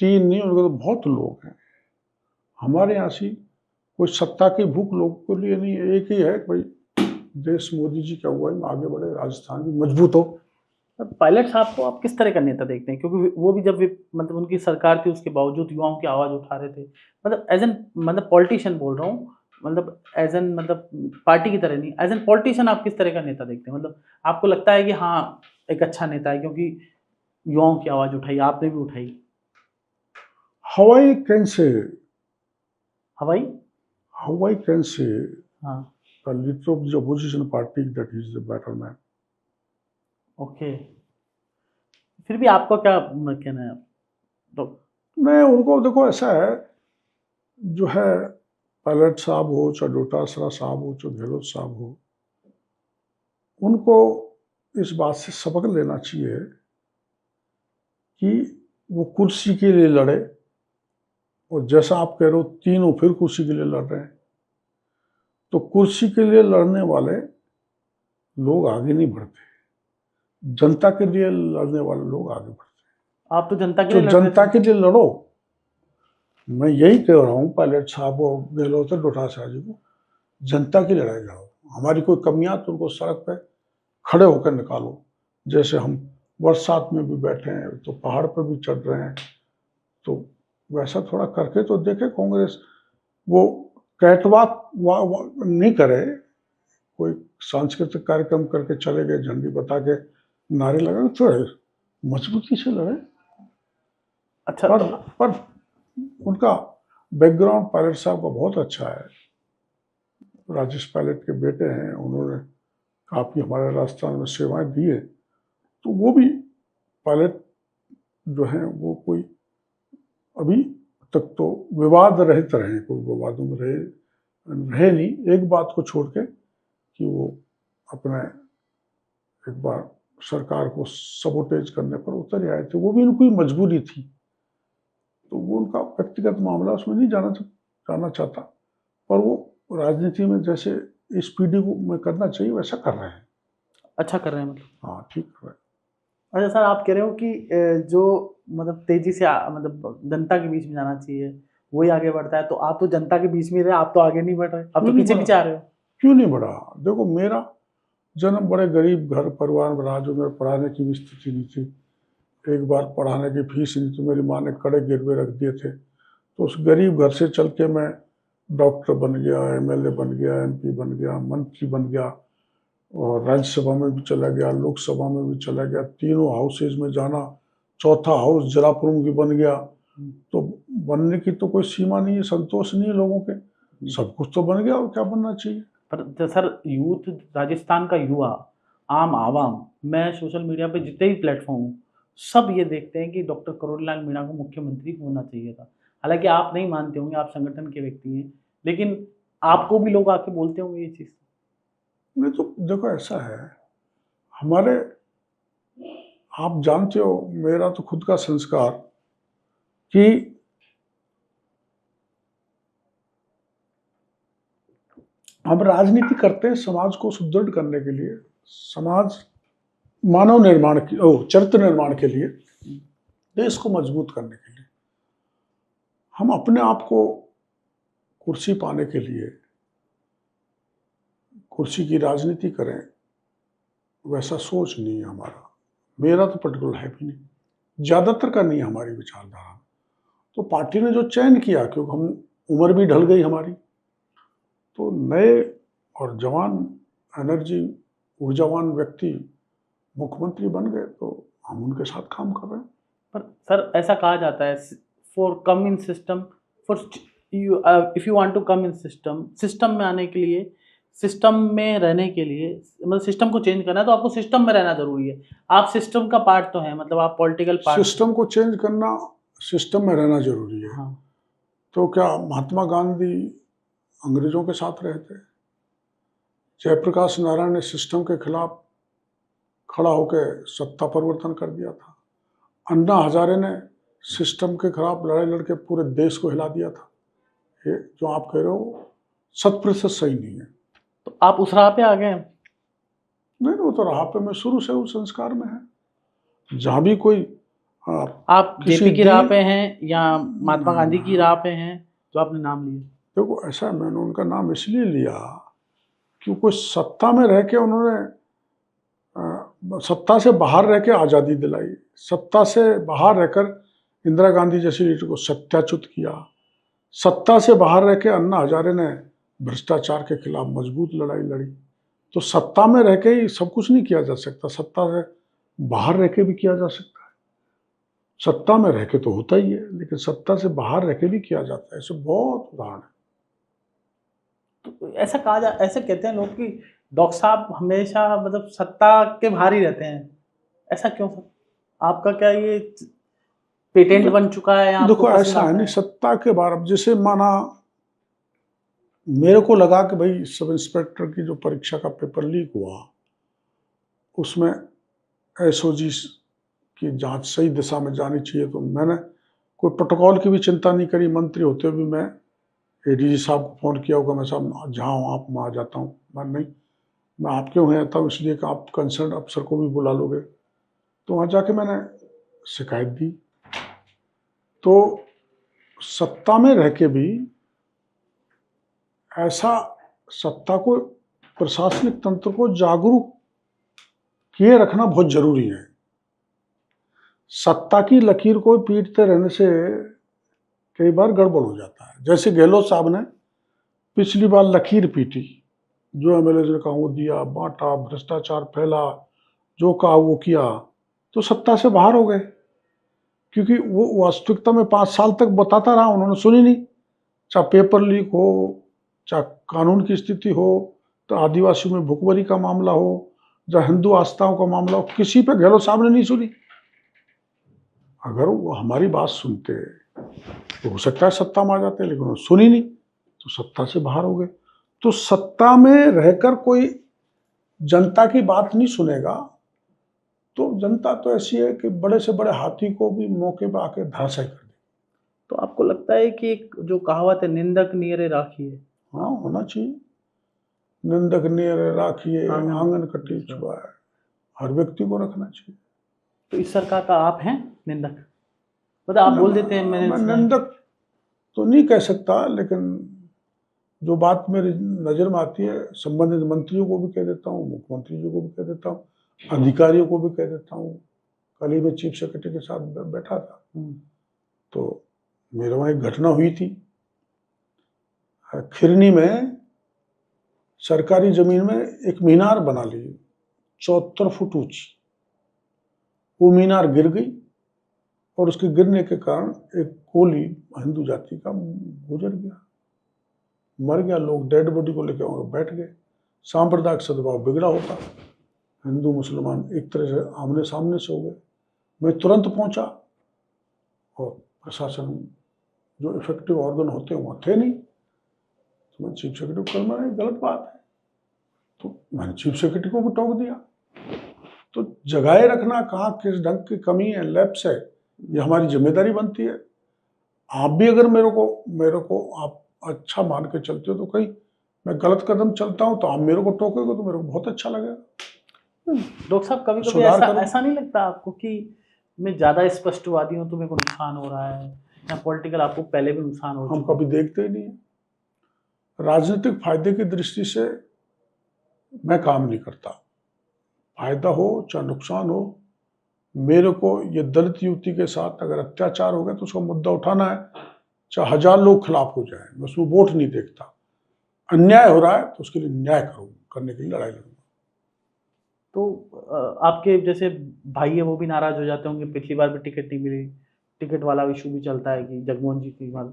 3 नहीं, उनके तो बहुत लोग हैं। हमारे यहाँ से कोई सत्ता की भूख लोगों के लिए नहीं है, एक ही है भाई देश मोदी जी की अगुवाई में आगे बढ़े, राजस्थान भी मजबूत हो। पायलट साहब को आप किस तरह का नेता देखते हैं? क्योंकि वो भी जब मतलब उनकी सरकार थी उसके बावजूद युवाओं की आवाज़ उठा रहे थे। मतलब एज़ एन मतलब पॉलिटिशियन बोल रहा हूँ, मतलब एज़ एन मतलब पार्टी की तरह नहीं, एज़ एन पॉलिटिशियन आप किस तरह का नेता देखते हैं? मतलब आपको लगता है कि हाँ, एक अच्छा नेता है क्योंकि युवाओं की आवाज़ उठाई, आपने भी उठाई। How I can say, हवाई? how I can say, हाँ, the leader of the opposition party that is the better man. Okay. फिर भी आपका क्या कहना है? तो मैं उनको देखो ऐसा है, जो है पायलट साहब हो, चाहे डोटासरा साहब हो, चाहे गहलोत साहब हो, उनको इस बात से सबक लेना चाहिए कि वो कुर्सी के लिए लड़े, और जैसा आप कह रहे हो तीनों फिर कुर्सी के लिए लड़ रहे हैं, तो कुर्सी के लिए लड़ने वाले लोग आगे नहीं बढ़ते, जनता के लिए लड़ने वाले लोग आगे बढ़ते आप तो जनता के हैं। लिए तो लड़ रहे जनता थे। के लिए लड़ो। मैं यही कह रहा हूँ पायलट साहब और गहलोत और डोटासरा जी को, जनता की लड़ाई लड़ो। हमारी कोई कमियां तो उनको सड़क पे खड़े होकर निकालो। जैसे हम बरसात में भी बैठे हैं तो पहाड़ पर भी चढ़ रहे हैं, तो वैसा थोड़ा करके तो देखे कांग्रेस। वो कैटवाक नहीं करे, कोई सांस्कृतिक कार्यक्रम करके चले गए, झंडी बता के नारे लगा, थोड़े मजबूती से लड़े। अच्छा पर तो पर उनका बैकग्राउंड पायलट साहब का बहुत अच्छा है। राजेश पायलट के बेटे हैं, उन्होंने काफी हमारे राजस्थान में सेवाएं दी है। तो वो भी पायलट जो हैं वो कोई अभी तक तो विवाद रहित रहे, कोई विवादों में रहे नहीं, एक बात को छोड़ के कि वो अपने एक बार सरकार को सबोटेज करने पर उतर आए थे। वो भी उनकी मजबूरी थी, तो वो उनका व्यक्तिगत मामला, उसमें नहीं जाना चाहता। पर वो राजनीति में जैसे इस पीढ़ी को में करना चाहिए वैसा कर रहे हैं। अच्छा कर रहे हैं मतलब। हाँ, ठीक कर रहे हैं। अच्छा सर, आप कह रहे हो कि जो मतलब तेजी से मतलब जनता के बीच में जाना चाहिए, वही आगे बढ़ता है। तो आप तो जनता के बीच में रहे, आप तो आगे नहीं बढ़ रहे, आप क्यों तो नहीं पीछे बढ़ा? पीछे आ रहे हो। क्यों नहीं बढ़ा? देखो, मेरा जन्म बड़े गरीब घर परिवार में रहा, जो मेरे पढ़ाने की भी स्थिति नहीं थी। एक बार पढ़ाने की फीस नहीं थी, मेरी माँ ने कड़े गिरवे रख दिए थे। तो उस गरीब घर से चल के मैं डॉक्टर बन गया, एमएलए बन गया, एमपी बन गया, मंत्री बन गया, और राज्यसभा में भी चला गया, लोकसभा में भी चला गया, तीनों हाउसेज में जाना, चौथा हाउस जिला प्रमुख भी बन गया। तो बनने की तो कोई सीमा नहीं है, संतोष नहीं है लोगों के, सब कुछ तो बन गया, और क्या बनना चाहिए। पर सर, यूथ, राजस्थान का युवा, आम आवाम, मैं सोशल मीडिया पे जितने भी प्लेटफॉर्म हूँ, सब ये देखते हैं कि डॉक्टर करुणलाल मीणा को मुख्यमंत्री होना चाहिए था। हालांकि आप नहीं मानते होंगे, आप संगठन के व्यक्ति हैं, लेकिन आपको भी लोग आके बोलते होंगे ये चीज़। नहीं तो देखो, ऐसा है हमारे, आप जानते हो मेरा तो खुद का संस्कार कि हम राजनीति करते हैं समाज को सुदृढ़ करने के लिए, समाज मानव निर्माण की चरित्र निर्माण के लिए, देश को मजबूत करने के लिए। हम अपने आप को कुर्सी पाने के लिए कुर्सी की राजनीति करें, वैसा सोच नहीं है हमारा। मेरा तो पर्टिकुलर है भी नहीं, ज्यादातर का नहीं है हमारी विचारधारा। तो पार्टी ने जो चयन किया, क्योंकि हम उम्र भी ढल गई हमारी, तो नए और जवान एनर्जी ऊर्जावान व्यक्ति मुख्यमंत्री बन गए, तो हम उनके साथ काम कर रहे हैं। पर सर, ऐसा कहा जाता है, for come in system, for you, if you want to come in system, system में आने के लिए, सिस्टम में रहने के लिए, मतलब सिस्टम को चेंज करना है तो आपको सिस्टम में रहना जरूरी है। आप सिस्टम का पार्ट तो हैं, मतलब आप पॉलिटिकल पार्ट। सिस्टम को चेंज करना, सिस्टम में रहना जरूरी है। हाँ। तो क्या महात्मा गांधी अंग्रेजों के साथ रहे थे? जयप्रकाश नारायण ने सिस्टम के खिलाफ खड़ा होकर सत्ता परिवर्तन कर दिया था। अन्ना हजारे ने सिस्टम के खिलाफ लड़ाई लड़के पूरे देश को हिला दिया था। ये जो आप कह रहे हो 100% सही नहीं है। तो आप उस राह पे आ गए हैं। नहीं, वो तो राह पे मैं शुरू से उस संस्कार में है। जहाँ भी कोई आप किसी जेपी की राह दी- पे हैं या महात्मा गांधी की राह पे हैं, जो आपने नाम लिए? देखो, ऐसा मैंने उनका नाम इसलिए लिया कि कोई सत्ता में रह के उन्होंने सत्ता से बाहर रह के आज़ादी दिलाई, सत्ता से बाहर रहकर इंदिरा गांधी जैसी लीडर को सत्याच्युत किया, सत्ता से बाहर रह के अन्ना हजारे ने भ्रष्टाचार के खिलाफ मजबूत लड़ाई लड़ी। तो सत्ता में रह के ही सब कुछ नहीं किया जा सकता, सत्ता से बाहर रह के भी किया जा सकता है। सत्ता में रह के तो होता ही है, लेकिन सत्ता से बाहर रह के भी किया जाता है। ऐसे बहुत उदाहरण है। तो ऐसे कहते हैं लोग कि डॉक्टर साहब हमेशा मतलब सत्ता के बाहर ही रहते हैं, ऐसा क्यों सर? आपका क्या ये पेटेंट बन चुका है या आपको देखो, पसंद ऐसा है आता नहीं, सत्ता के बाहर। अब जैसे माना मेरे को लगा कि भाई सब इंस्पेक्टर की जो परीक्षा का पेपर लीक हुआ, उसमें एसओजी की जांच सही दिशा में जानी चाहिए, तो मैंने कोई प्रोटोकॉल की भी चिंता नहीं करी। मंत्री होते हुए भी मैं एडीजी साहब को फ़ोन किया होगा, मैं साहब जहाँ हूँ आप वहाँ जाता हूँ। नहीं, मैं आपके वहाँ आता हूँ इसलिए कि आप कंसर्न अफसर को भी बुला लोगे। तो वहाँ जाके मैंने शिकायत दी। तो सत्ता में रह के भी ऐसा सत्ता को, प्रशासनिक तंत्र को जागरूक किए रखना बहुत जरूरी है। सत्ता की लकीर को पीटते रहने से कई बार गड़बड़ हो जाता है। जैसे गहलोत साहब ने पिछली बार लकीर पीटी, जो एमएलए ने कहा वो दिया, बांटा, भ्रष्टाचार फैला, जो कहा वो किया, तो सत्ता से बाहर हो गए। क्योंकि वो वास्तविकता में 5 साल तक बताता रहा, उन्होंने सुनी नहीं। चाहे पेपर लीक हो, चाहे कानून की स्थिति हो, तो आदिवासियों में भुखमरी का मामला हो, चाहे हिंदू आस्थाओं का मामला हो, किसी पे गहलोत साहब ने नहीं सुनी। अगर वो हमारी बात सुनते तो हो सकता है सत्ता में आ जाते, लेकिन उन्होंने सुनी नहीं, तो सत्ता से बाहर हो गए। तो सत्ता में रहकर कोई जनता की बात नहीं सुनेगा, तो जनता तो ऐसी है कि बड़े से बड़े हाथी को भी मौके पर आके धराशायी कर दे। तो आपको लगता है कि एक जो कहावत है निंदक नियरे राखिए, हाँ, होना चाहिए। निंदक नियरे राखिए, आंगन आंगन कटी छुआए, हर व्यक्ति को रखना चाहिए। तो इस सरकार का आप हैं निंदक? मतलब आप बोल देते हैं, मैंने मैं सुना है। निंदक तो नहीं कह सकता, लेकिन जो बात मेरी नज़र में आती है, संबंधित मंत्रियों को भी कह देता हूँ, मुख्यमंत्री जी को भी कह देता हूँ, अधिकारियों को भी कह देता हूँ। कल ही मैं चीफ सेक्रेटरी के साथ बैठा था, तो मेरे वहाँ एक घटना हुई थी। खिरनी में सरकारी जमीन में एक मीनार बना ली 74 फुट ऊंची। वो मीनार गिर गई और उसके गिरने के कारण एक कोली हिंदू जाति का गुजर गया, मर गया। लोग डेड बॉडी को लेकर वहां बैठ गए। सांप्रदायिक सद्भाव बिगड़ा होता, हिंदू मुसलमान एक तरह से आमने सामने से हो गए। मैं तुरंत पहुंचा और प्रशासन जो इफेक्टिव ऑर्गन होते हैं वहाँ थे नहीं। तो मैं चीफ सेक्रेटरी को कल, मैंने गलत बात है, तो मैंने चीफ सेक्रेटरी को भी टोक दिया। तो जगाए रखना कहाँ किस ढंग की कमी है, लैप्स है, ये हमारी जिम्मेदारी बनती है। आप भी अगर मेरे को आप अच्छा मान के चलते हो, तो कहीं मैं गलत कदम चलता हूँ तो आप मेरे को टोकोगे तो मेरे को बहुत अच्छा लगेगा। डॉक्टर साहब कभी कभी सुधार करो। ऐसा नहीं लगता आपको कि मैं ज़्यादा स्पष्टवादी हूँ तो मेरे को नुकसान हो रहा है, या पॉलिटिकल आपको पहले भी नुकसान हो हम चुका है? कभी देखते ही नहीं है। राजनीतिक फायदे की दृष्टि से मैं काम नहीं करता। फायदा हो चाहे नुकसान हो, मेरे को ये दलित युवती के साथ अगर अत्याचार हो गया तो उसका मुद्दा उठाना है, चाहे 1000 लोग खिलाफ हो जाए, मैं उसमें वोट नहीं देखता। अन्याय हो रहा है तो उसके लिए न्याय करने के लिए लड़ाई लड़ूंगा। तो आपके जैसे भाई है वो भी नाराज हो जाते होंगे, पिछली बार भी टिकट नहीं मिली, टिकट वाला इशू भी चलता है कि जगमोहन जी की बार,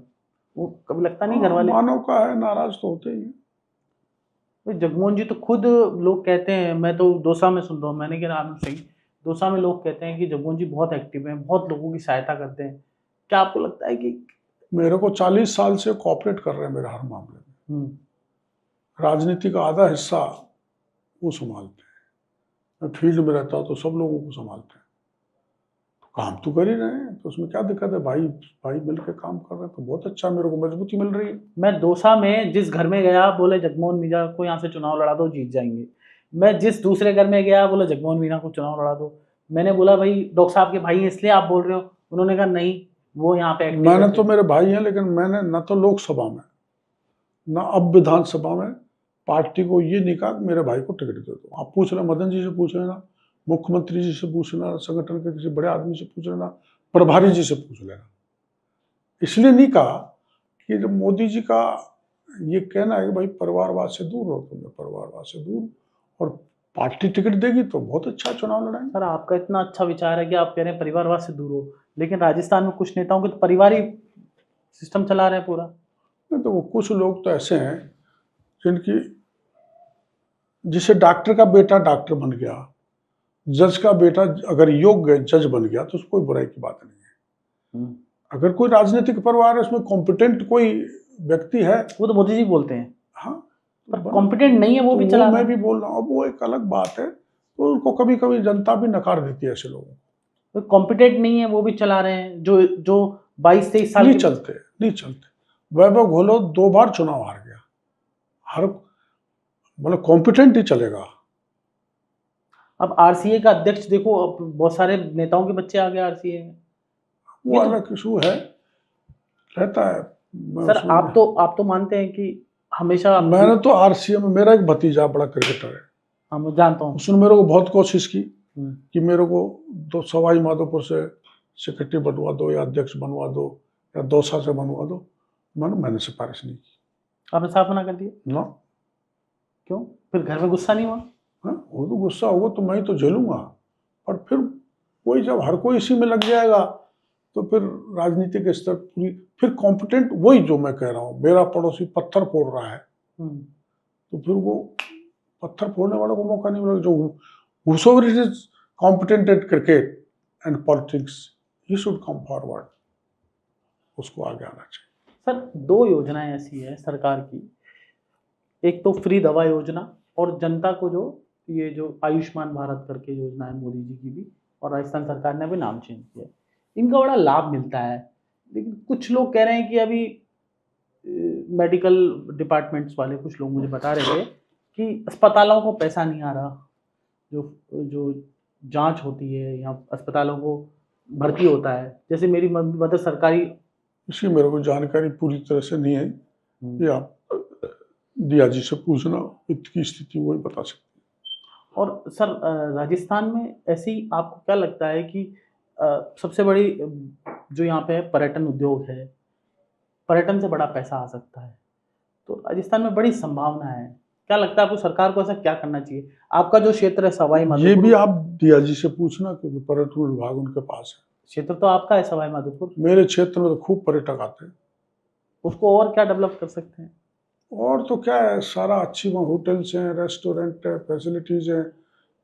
वो कभी लगता नहीं घर वाले? मानव का है, नाराज तो होते ही हैं। भाई जगमोहन जी तो खुद लोग कहते हैं, मैं तो दौसा में सुन रहा हूँ, मैंने कहा आप सही, दौसा में लोग कहते हैं कि जगमोहन जी बहुत एक्टिव हैं, बहुत लोगों की सहायता करते हैं। क्या आपको लगता है कि मेरे को 40 साल से कोऑपरेट कर रहे हैं मेरे हर मामले में। राजनीति का आधा हिस्सा वो संभालते हैं, मैं फील्ड में रहता हूँ तो सब लोगों को संभालते हैं। तो काम तो कर ही रहे हैं, तो उसमें क्या दिक्कत है? भाई भाई मिलकर काम कर रहे हैं तो बहुत अच्छा, मेरे को मजबूती मिल रही है। मैं दौसा में जिस घर में गया बोले जगमोहन मीणा को यहाँ से चुनाव लड़ा दो, जीत जाएंगे। मैं जिस दूसरे घर में गया बोले जगमोहन मीणा को चुनाव लड़ा दो। मैंने बोला भाई डॉक्टर साहब के भाई हैं इसलिए आप बोल रहे हो? उन्होंने कहा नहीं, वो यहाँ पे एक्टिव मैंने रहते तो हैं। मेरे भाई हैं, लेकिन मैंने न तो लोकसभा में न अब विधानसभा में पार्टी को ये नहीं कहा कि मेरे भाई को टिकट दे दो। आप पूछ रहे, मदन जी से पूछ लेना, मुख्यमंत्री जी से पूछ लेना, संगठन के किसी बड़े आदमी से पूछ लेना, प्रभारी जी से पूछ लेना। इसलिए नहीं कहा कि जब मोदी जी का ये कहना है कि भाई परिवारवाद से दूर रहो, तुम परिवारवाद से दूर, और पार्टी टिकट देगी तो बहुत अच्छा चुनाव लड़ाएंगे। सर आपका इतना अच्छा विचार है कि आप कह रहे हैं परिवारवाद से दूर हो, लेकिन राजस्थान में कुछ नेताओं के तो पारिवारिक सिस्टम चला रहे हैं पूरा। नहीं तो वो कुछ लोग तो ऐसे हैं जिनकी, जिसे डॉक्टर का बेटा डॉक्टर बन गया, जज का बेटा अगर योग्य जज बन गया तो कोई बुराई की बात नहीं है। अगर कोई राजनीतिक परिवार है उसमें कॉम्पिटेंट कोई व्यक्ति है, वो तो मोदी जी बोलते हैं, हाँ, पर कॉम्पिटेंट नहीं है वो भी चला रहा मैं है। भी बोल रहा हूँ, अब वो एक अलग बात है, तो उनको कभी कभी जनता भी नकार देती है ऐसे लोगों को। तो कॉम्पिटेंट नहीं है वो भी चला रहे हैं, जो 22-23 साल नहीं के चलते, नहीं चलते। वैभव गहलोत 2 बार चुनाव हार गया, हर मतलब कॉम्पिटेंट ही चलेगा। अब आरसीए का अध्यक्ष देखो, अब बहुत सारे नेताओं के बच्चे आ गए आरसीए में। वो अलग इशू है, रहता है। सर आप तो मानते हैं कि हमेशा मैंने तो आरसीए में, मेरा एक भतीजा बड़ा क्रिकेटर है, हाँ मैं जानता हूँ, उसने मेरे को बहुत कोशिश की कि मेरे को तो सवाई माधोपुर से सेक्रेटरी बनवा दो या अध्यक्ष बनवा दो या दौसा से बनवा दो। मैंने सिफारिश नहीं की। आपने साफ मना कर दिया? ना, क्यों? फिर घर में गुस्सा नहीं हुआ? हाँ, वो तो गुस्सा होगा तो मैं ही तो झेलूंगा, और फिर कोई जब हर कोई इसी में लग जाएगा तो फिर राजनीतिक स्तर पूरी, फिर कॉम्पिटेंट वही जो मैं कह रहा हूँ, मेरा पड़ोसी पत्थर फोड़ रहा है तो फिर वो पत्थर फोड़ने वालों को मौका नहीं मिलेगा। जो whosoever is competent at cricket and politics, he should come forward, उसको आगे आना चाहिए। सर 2 योजनाएं ऐसी है सरकार की, एक तो फ्री दवा योजना, और जनता को जो ये जो आयुष्मान भारत करके योजना है मोदी जी की भी, और राजस्थान सरकार ने अभी नाम चेंज किया है, इनका बड़ा लाभ मिलता है। लेकिन कुछ लोग कह रहे हैं कि अभी मेडिकल डिपार्टमेंट्स वाले कुछ लोग मुझे बता रहे थे कि अस्पतालों को पैसा नहीं आ रहा, जो जो जांच होती है या अस्पतालों को भर्ती होता है। जैसे मेरी मदर सरकारी, इसकी मेरे को जानकारी पूरी तरह से नहीं है, ये आप दिया जी से पूछना, इसकी स्थिति वही बता सकते हैं। और सर राजस्थान में ऐसी आपको क्या लगता है कि सबसे बड़ी जो यहाँ पे पर्यटन उद्योग है, पर्यटन से बड़ा पैसा आ सकता है, तो राजस्थान में बड़ी संभावना है। क्या लगता है आपको सरकार को ऐसा क्या करना चाहिए? आपका जो क्षेत्र है सवाई माधोपुर, ये भी आप दिया जी से पूछना, क्योंकि पर्यटन विभाग उनके पास है। क्षेत्र तो आपका है सवाई माधोपुर, मेरे क्षेत्र में तो खूब पर्यटक आते हैं। उसको और क्या डेवलप कर सकते हैं? और तो क्या है, सारा अच्छी वहाँ होटल्स हैं, रेस्टोरेंट है, फैसिलिटीज हैं।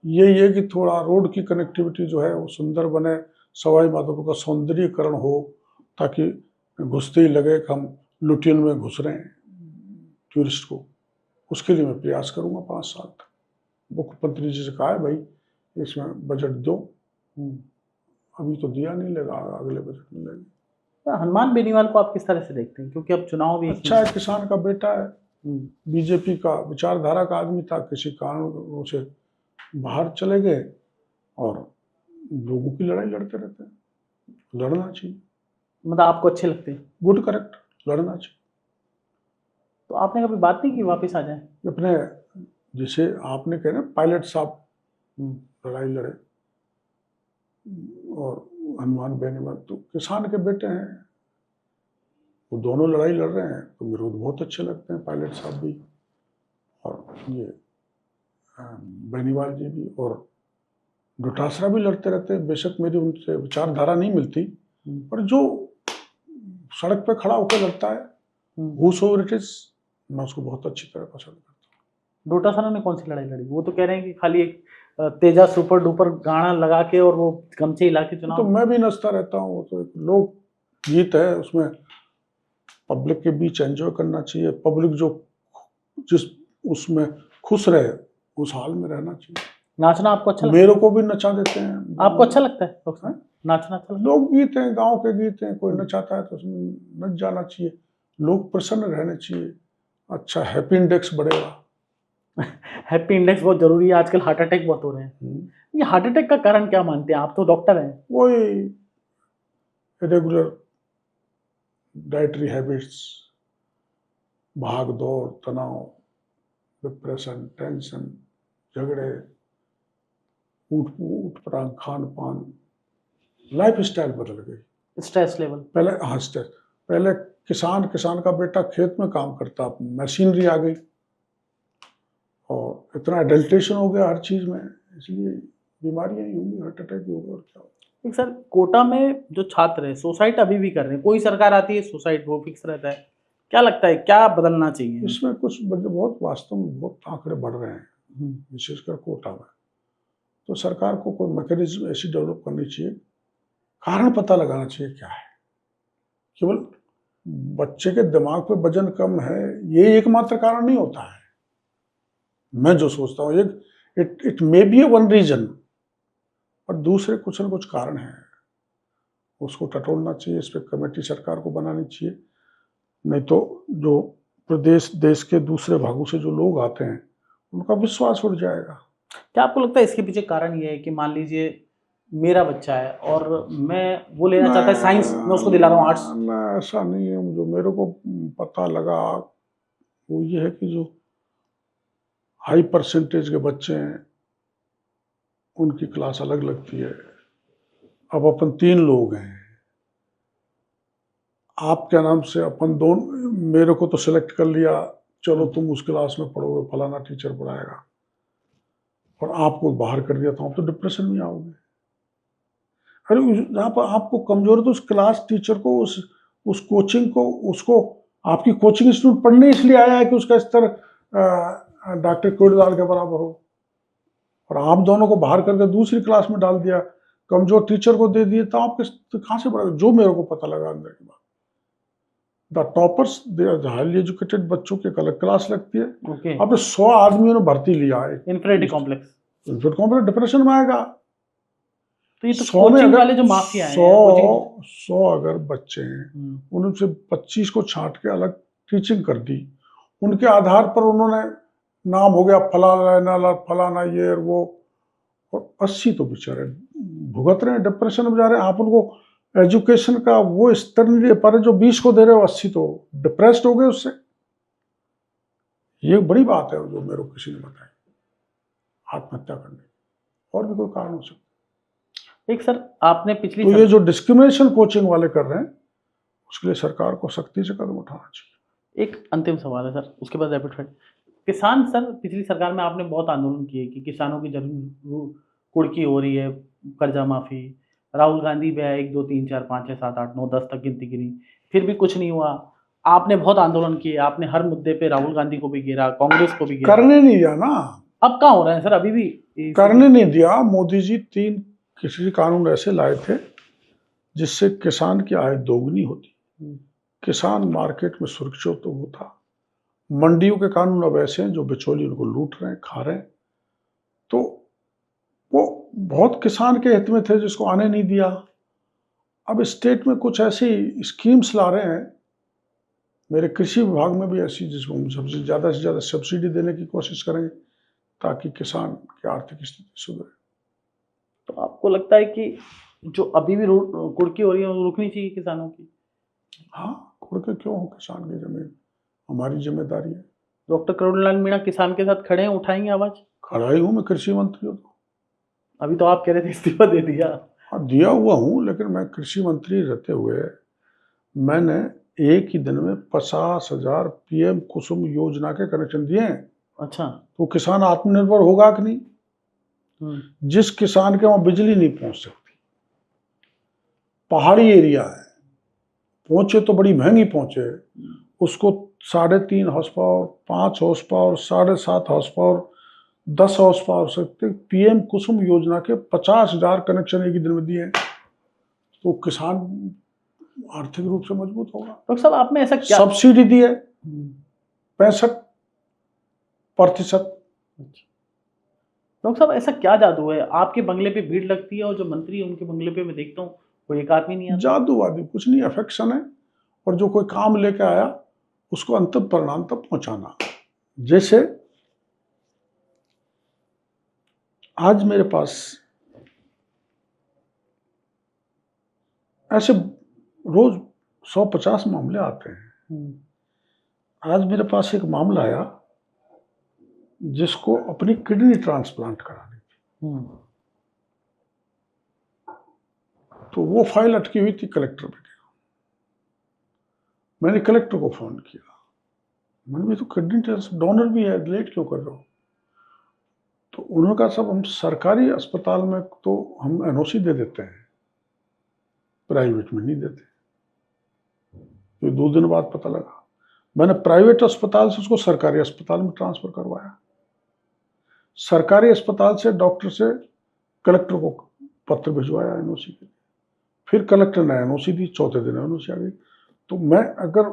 यही है कि थोड़ा रोड की कनेक्टिविटी जो है वो सुंदर बने, सवाई माधोपुर का सौंदर्यीकरण हो, ताकि घुसते ही लगे कि हम लुटियन में घुस रहे हैं टूरिस्ट को। उसके लिए मैं प्रयास करूंगा 5 साल तक। मुख्यमंत्री जी से कहा है भाई इसमें बजट दो, अभी तो दिया नहीं, लगा अगले बजट में लेंगे। हनुमान बेनीवाल को आप किस तरह से देखते हैं? क्योंकि अब चुनाव भी अच्छा है, किसान का बेटा है, बीजेपी का विचारधारा का आदमी था, किसी कारणों से बाहर चले गए और लोगों की लड़ाई लड़ते रहते हैं। लड़ना चाहिए, मतलब आपको अच्छे लगते हैं? गुड, करेक्ट, लड़ना चाहिए। तो आपने कभी बात नहीं की वापस आ जाए? अपने जिसे आपने कहे ना पायलट साहब लड़ाई लड़े, और हनुमान बेनीवाल तो किसान के बेटे हैं, वो दोनों लड़ाई लड़ रहे हैं, तो मेरे को बहुत अच्छे लगते हैं पायलट साहब भी और ये बेनीवाल जी भी। और डोटासरा भी लड़ते रहते हैं, बेशक मेरी उनसे विचारधारा नहीं मिलती, पर जो सड़क पे खड़ा होकर लड़ता है, whosoever it is, मैं उसको बहुत अच्छी तरह पसंद करता हूँ। डोटासरा ने कौन सी लड़ाई लड़ी? वो तो कह रहे हैं कि खाली एक तेजा सुपर डुपर गाना लगा के और वो गमछे हिला के चुनाव। तो मैं भी नचता रहता हूँ, वो तो एक लोक गीत है, उसमें पब्लिक के बीच एंजॉय करना चाहिए। पब्लिक जो जिस उसमें खुश रहे उस हाल में रहना चाहिए। नाचना आपको अच्छा लगता मेरे को भी नचा देते हैं। आपको अच्छा लगता है नाचना? अच्छा लगता है? लोक गीत हैं, गांव के गीत हैं, कोई नचाता है तो उसमें नच जाना चाहिए। लोग प्रसन्न रहने चाहिए, अच्छा हैप्पी इंडेक्स बढ़ेगा। हैप्पी इंडेक्स बहुत जरूरी है, आजकल हार्ट अटैक बहुत हो रहे हैं। ये हार्ट अटैक का कारण क्या मानते हैं? आप तो डॉक्टर हैं। वही रेगुलर डाइटरी हैबिट्स, भाग दौड़, तनाव, डिप्रेशन, टेंशन, झगड़े, ऊट पटांग खान पान, लाइफ स्टाइल बदल गई। Stress level. पहले पहले किसान का बेटा खेत में काम करता, मशीनरी आ गई और इतना एडल्ट्रेशन हो गया हर चीज में, इसलिए बीमारियां ही होंगी, हार्ट अटैक भी होगा और क्या होगा। एक सर, कोटा में जो छात्र है सुसाइड अभी भी कर रहे हैं, कोई सरकार आती है सुसाइड वो फिक्स रहता है, क्या लगता है क्या बदलना चाहिए? इसमें कुछ बहुत वास्तव में बहुत आंकड़े बढ़ रहे हैं, विशेषकर कोटा में। तो सरकार को कोई मैकेनिज्म ऐसी डेवलप करनी चाहिए, कारण पता लगाना चाहिए क्या है। केवल बच्चे के दिमाग पे वजन कम है ये एकमात्र कारण नहीं होता है, मैं जो सोचता हूँ। It may be one reason, और दूसरे कुछ न कुछ कारण है, उसको टटोलना चाहिए, इस पर कमेटी सरकार को बनानी चाहिए। नहीं तो जो प्रदेश देश के दूसरे भागों से जो लोग आते हैं उनका विश्वास उड़ जाएगा। क्या आपको लगता है इसके पीछे कारण ये है कि मान लीजिए मेरा बच्चा है और मैं वो लेना चाहता है साइंस, मैं उसको दिला रहा हूँ आर्ट्स? ऐसा नहीं है, जो मेरे को पता लगा वो ये है कि जो हाई परसेंटेज के बच्चे हैं उनकी क्लास अलग लगती है। अब अपन 3 लोग हैं, आप क्या नाम से अपन दोनों, मेरे को तो सिलेक्ट कर लिया, चलो तुम उस क्लास में पढ़ोगे, फलाना टीचर पढ़ाएगा, और आपको बाहर कर दिया तो आप तो डिप्रेशन में आओगे। अरे जहाँ पर आपको कमजोर है तो उस क्लास टीचर को, उस कोचिंग को, उसको आपकी कोचिंग इंस्टीट्यूट पढ़ने इसलिए आया है कि उसका स्तर डॉक्टर कोड़ीलाल के बराबर हो, और आप दोनों को बाहर करके दूसरी क्लास में डाल दिया, कमजोर टीचर को दे दिए, तो आपके तो कहाँ से पढ़ेगा? जो मेरे को पता लगा अंदर की बात, the toppers they are highly educated बच्चों की अलग क्लास लगती है। ओके। अब 100 आदमियों ने भर्ती लिया है, इन्फिनिटी कॉम्प्लेक्स, फिर कॉम्प्लेक्स डिप्रेशन में आएगा। तो ये तो 100 में कोचिंग अगर वाले जो माफिया हैं कोचिंग, 100 अगर बच्चे हैं उनमें से 25 को छांट के अलग टीचिंग कर दी, उनके आधार पर उन्होंने नाम हो गया फलाना फलाना ये और वो, और 80 तो बेचारे भुगत रहे हैं, डिप्रेशन में जा रहे हैं। आप उनको एजुकेशन का वो स्तर नहीं दे पा रहे जो 20 को दे रहे हो, 80 तो डिप्रेस्ड हो गए उससे। ये बड़ी बात है जो मेरे को किसी ने बताई, आत्महत्या करने, और भी कोई कारण हो सकता है। एक सर आपने पिछली तो ये जो डिस्क्रिमिनेशन कोचिंग वाले कर रहे हैं उसके लिए सरकार को सख्ती से कदम उठाना चाहिए। एक अंतिम सवाल है सर, उसके बाद रैपिड फायर। किसान सर, पिछली सरकार में आपने बहुत आंदोलन किए कि किसानों की जमीन कुर्की हो रही है, कर्जा माफी, राहुल गांधी भी है 1 2 3 4 5 6 7 8 9 10 तक गिनती गिनी, फिर भी कुछ नहीं हुआ। आपने बहुत आंदोलन किए, आपने हर मुद्दे पे राहुल गांधी को भी घेरा, कांग्रेस को भी घेरा, करने नहीं दिया ना। अब कहाँ हो रहे हैं सर? अभी भी करने नहीं दिया। मोदी जी 3 कृषि कानून ऐसे लाए थे जिससे किसान की आय दोगुनी होती, किसान मार्केट में सुरक्षित तो होता। मंडियों के कानून अब ऐसे हैं जो बिचौली उनको लूट रहे हैं, खा रहे हैं, तो वो बहुत किसान के हित में थे जिसको आने नहीं दिया। अब स्टेट में कुछ ऐसी स्कीम्स ला रहे हैं, मेरे कृषि विभाग में भी ऐसी, जिसको हम सबसे ज़्यादा से ज़्यादा सब्सिडी देने की कोशिश करेंगे ताकि किसान की आर्थिक स्थिति सुधरे। तो आपको लगता है कि जो अभी भी कुर्की हो रही है वो रुकनी चाहिए किसानों की? हाँ, कुर्की क्यों हो? किसान की जमीन हमारी जिम्मेदारी है। डॉक्टर करुणलाल मीणा किसान के साथ खड़े हैं, उठाएंगे आवाज? खड़ा ही हूँ, मैं कृषि मंत्री हूँ। अभी तो आप कह रहे थे इस्तीफा दे दिया। हाँ, दिया हुआ हूँ, लेकिन मैं कृषि मंत्री रहते हुए मैंने एक ही दिन में 50,000 पीएम कुसुम योजना के कनेक्शन दिए हैं। अच्छा। तो किसान आत्मनिर्भर होगा कि नहीं? जिस किसान के वहां बिजली नहीं पहुंच सकती, पहाड़ी एरिया है, पहुंचे तो बड़ी महंगी पहुंचे, उसको 3.5 horse power, 5 horse power, 7.5 horse power, 10 horse power सकते पीएम कुसुम योजना के 50,000 कनेक्शन एक ही दिन में दिए हैं। तो किसान आर्थिक रूप से मजबूत होगा। डॉक्टर साहब, आप में ऐसा क्या सब्सिडी दी है 65%। डॉक्टर साहब, ऐसा क्या जादू है? आपके बंगले पे भीड़ लगती है और जो मंत्री है उनके बंगले पे मैं देखता हूँ कोई एक आदमी नहीं आता। जादू वादू कुछ नहीं, अफेक्शन है, और जो कोई काम लेके आया उसको अंतिम परिणाम तक पहुंचाना। जैसे आज मेरे पास ऐसे रोज 150 मामले आते हैं। आज मेरे पास एक मामला आया जिसको अपनी किडनी ट्रांसप्लांट करानी थी। तो वो फाइल अटकी हुई थी कलेक्टर पे। मैंने कलेक्टर को फोन किया, मैंने भी तो किडनी डोनर भी है, लेट क्यों कर रहे हो? तो उन्होंने कहा साहब हम सरकारी अस्पताल में तो हम एनओसी दे देते हैं, प्राइवेट में नहीं देते। तो 2 दिन बाद पता लगा, मैंने प्राइवेट अस्पताल से उसको सरकारी अस्पताल में ट्रांसफर करवाया। सरकारी अस्पताल से डॉक्टर से कलेक्टर को पत्र भिजवाया एनओसी के लिए, फिर कलेक्टर ने एनओसी दी, चौथे दिन एनओसी आ गई। तो मैं अगर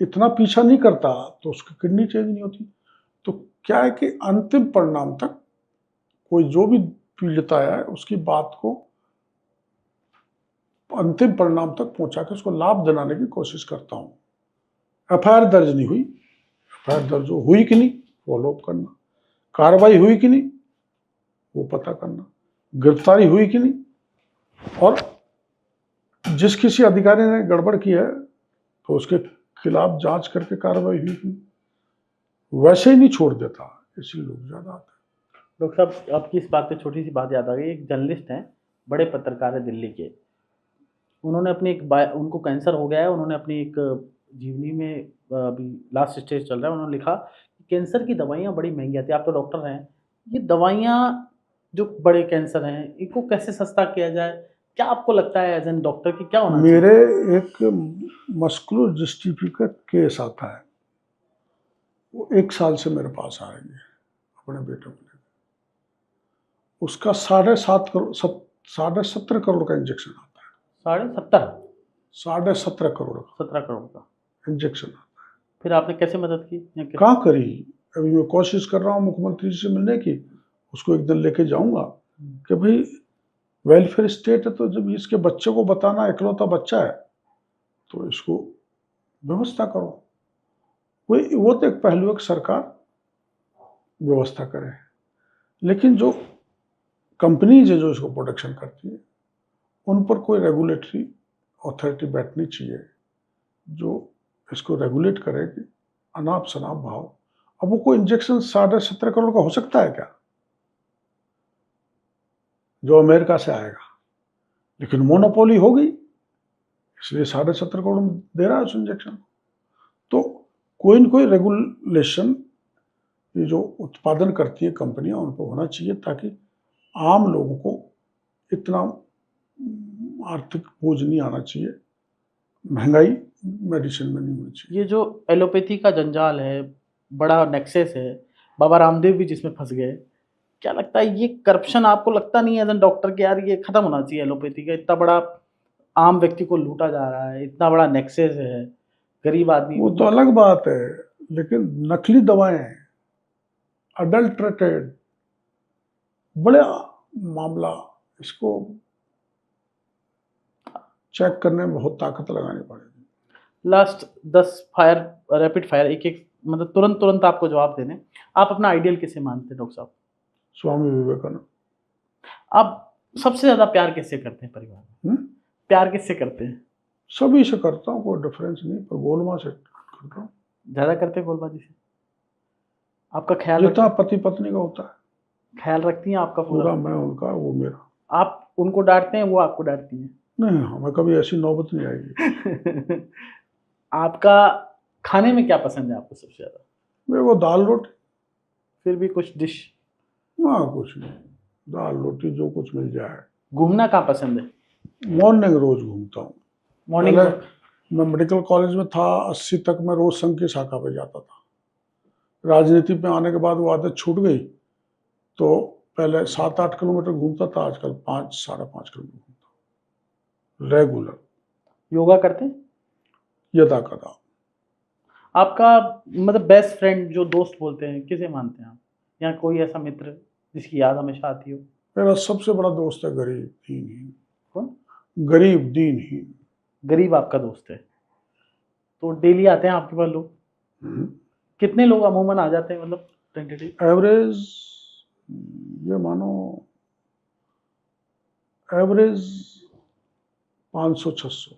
इतना पीछा नहीं करता तो उसकी किडनी चेंज नहीं होती। तो क्या है कि अंतिम परिणाम तक कोई जो भी पीड़ित आया है उसकी बात को अंतिम परिणाम तक पहुंचा के उसको लाभ दिलाने की कोशिश करता हूं। एफआईआर दर्ज नहीं हुई, एफआईआर दर्ज हुई कि नहीं फॉलोअप करना, कार्रवाई हुई कि नहीं वो पता करना, गिरफ्तारी हुई कि नहीं, और जिस किसी अधिकारी ने गड़बड़ की है तो उसके खिलाफ जांच करके कार्रवाई हुई कि नहीं। वैसे ही नहीं छोड़ देता, इसलिए लोग ज्यादा आते हैं। डॉक्टर साहब, आपकी इस बात पे छोटी सी बात याद आ गई। एक जर्नलिस्ट हैं, बड़े पत्रकार है दिल्ली के, उन्होंने अपनी उनको कैंसर हो गया है, उन्होंने अपनी एक जीवनी में अभी लास्ट स्टेज चल रहा है, उन्होंने लिखा कि कैंसर की दवाइयाँ बड़ी महंगी आती है। आप तो डॉक्टर हैं, ये दवाइयाँ जो बड़े कैंसर हैं इनको कैसे सस्ता किया जाए? क्या आपको लगता है एज एन डॉक्टर कि क्या होना चाहिए? मेरे एक मस्कुलर डिस्ट्रॉफी का केस आता है, वो 1 साल से मेरे पास आ रही है अपने बेटे को लेकर। उसका 7.5 करोड़ 17.5 करोड़ का इंजेक्शन आता है। 17.5 17.5 करोड़ का 17 करोड़ का। इंजेक्शन आता फिर आपने कैसे मदद की या है। कहाँ करी, अभी मैं कोशिश कर रहा हूँ मुख्यमंत्री जी से मिलने की, उसको एक दिन लेके जाऊंगा कि भाई वेलफेयर स्टेट है, तो जब इसके बच्चे को बताना, इकलौता बच्चा है, तो इसको व्यवस्था करो। वो तो एक पहलू है कि सरकार व्यवस्था करे, लेकिन जो कंपनीज है जो इसको प्रोडक्शन करती है उन पर कोई रेगुलेटरी अथॉरिटी बैठनी चाहिए जो इसको रेगुलेट करे कि अनाप शनाप भाव। अब वो कोई इंजेक्शन 17.5 करोड़ का हो सकता है क्या जो अमेरिका से आएगा, लेकिन मोनोपोली हो गई इसलिए 17.5 करोड़ में दे रहा है उस इंजेक्शन। तो कोई न कोई रेगुलेशन ये जो उत्पादन करती है कंपनियां उन पर होना चाहिए, ताकि आम लोगों को इतना आर्थिक बोझ नहीं आना चाहिए, महंगाई मेडिसिन में नहीं होनी चाहिए। ये जो एलोपैथी का जंजाल है, बड़ा नेक्सस है, बाबा रामदेव भी जिसमें फंस गए, क्या लगता है ये करप्शन आपको लगता नहीं है एज एन डॉक्टर कि यार ये खत्म होना चाहिए? एलोपैथी का इतना बड़ा आम व्यक्ति को लूटा जा रहा है, इतना बड़ा नेक्सस है, गरीब आदमी। वो तो अलग बात है, लेकिन नकली दवाएं, अडल्ट्रेटेड, बड़ा मामला, इसको चेक करने में बहुत ताकत लगानी पड़ेगी। लास्ट 10 फायर, रैपिड फायर, एक एक मतलब तुरंत तुरंत आपको जवाब देने। आप अपना आइडियल किसे मानते हैं डॉक्टर साहब? स्वामी विवेकानंद। आप सबसे ज्यादा प्यार किससे करते हैं परिवार में? प्यार किससे करते हैं? सभी से करता हूँ, कोई डिफरेंस नहीं, पर गोलमा से करता हूँ। ज्यादा करते हैं गोलबाजी से? आपका ख्याल जितना रखती पति पत्नी का होता है, ख्याल रखती हैं आपका पूरा पूरा? मैं उनका, वो मेरा। आप उनको डांटते हैं, वो आपको डांटती हैं? नहीं, हमें कभी ऐसी नौबत नहीं आएगी। आपका खाने में क्या पसंद है आपको सबसे ज्यादा? मेरे को दाल रोटी। फिर भी कुछ डिश? वहाँ कुछ नहीं, दाल रोटी जो कुछ मिल जाए। घूमना कहाँ पसंद है? मॉर्निंग रोज घूमता हूँ। मॉर्निंग पहले वॉक? मैं मेडिकल कॉलेज में था 80 तक, मैं रोज संघ की शाखा पे जाता था। राजनीति में आने के बाद वो आदत छूट गई, तो पहले 7-8 किलोमीटर घूमता था, आजकल 5-5.5 किलोमीटर घूमता हूँ रेगुलर, योगा करते हैं? यदा कदा। आपका मतलब बेस्ट फ्रेंड जो दोस्त बोलते हैं, किसे मानते हैं आप? या कोई ऐसा मित्र जिसकी याद हमेशा आती हो? मेरा सबसे बड़ा दोस्त है गरीब दीनहीन। कौन? गरीब दीनहीन। गरीब आपका दोस्त है, तो डेली आते हैं आपके पास लोग? कितने लोग अमूमन आ जाते हैं, मतलब टेंटेटिव एवरेज, ये मानो एवरेज 500-600।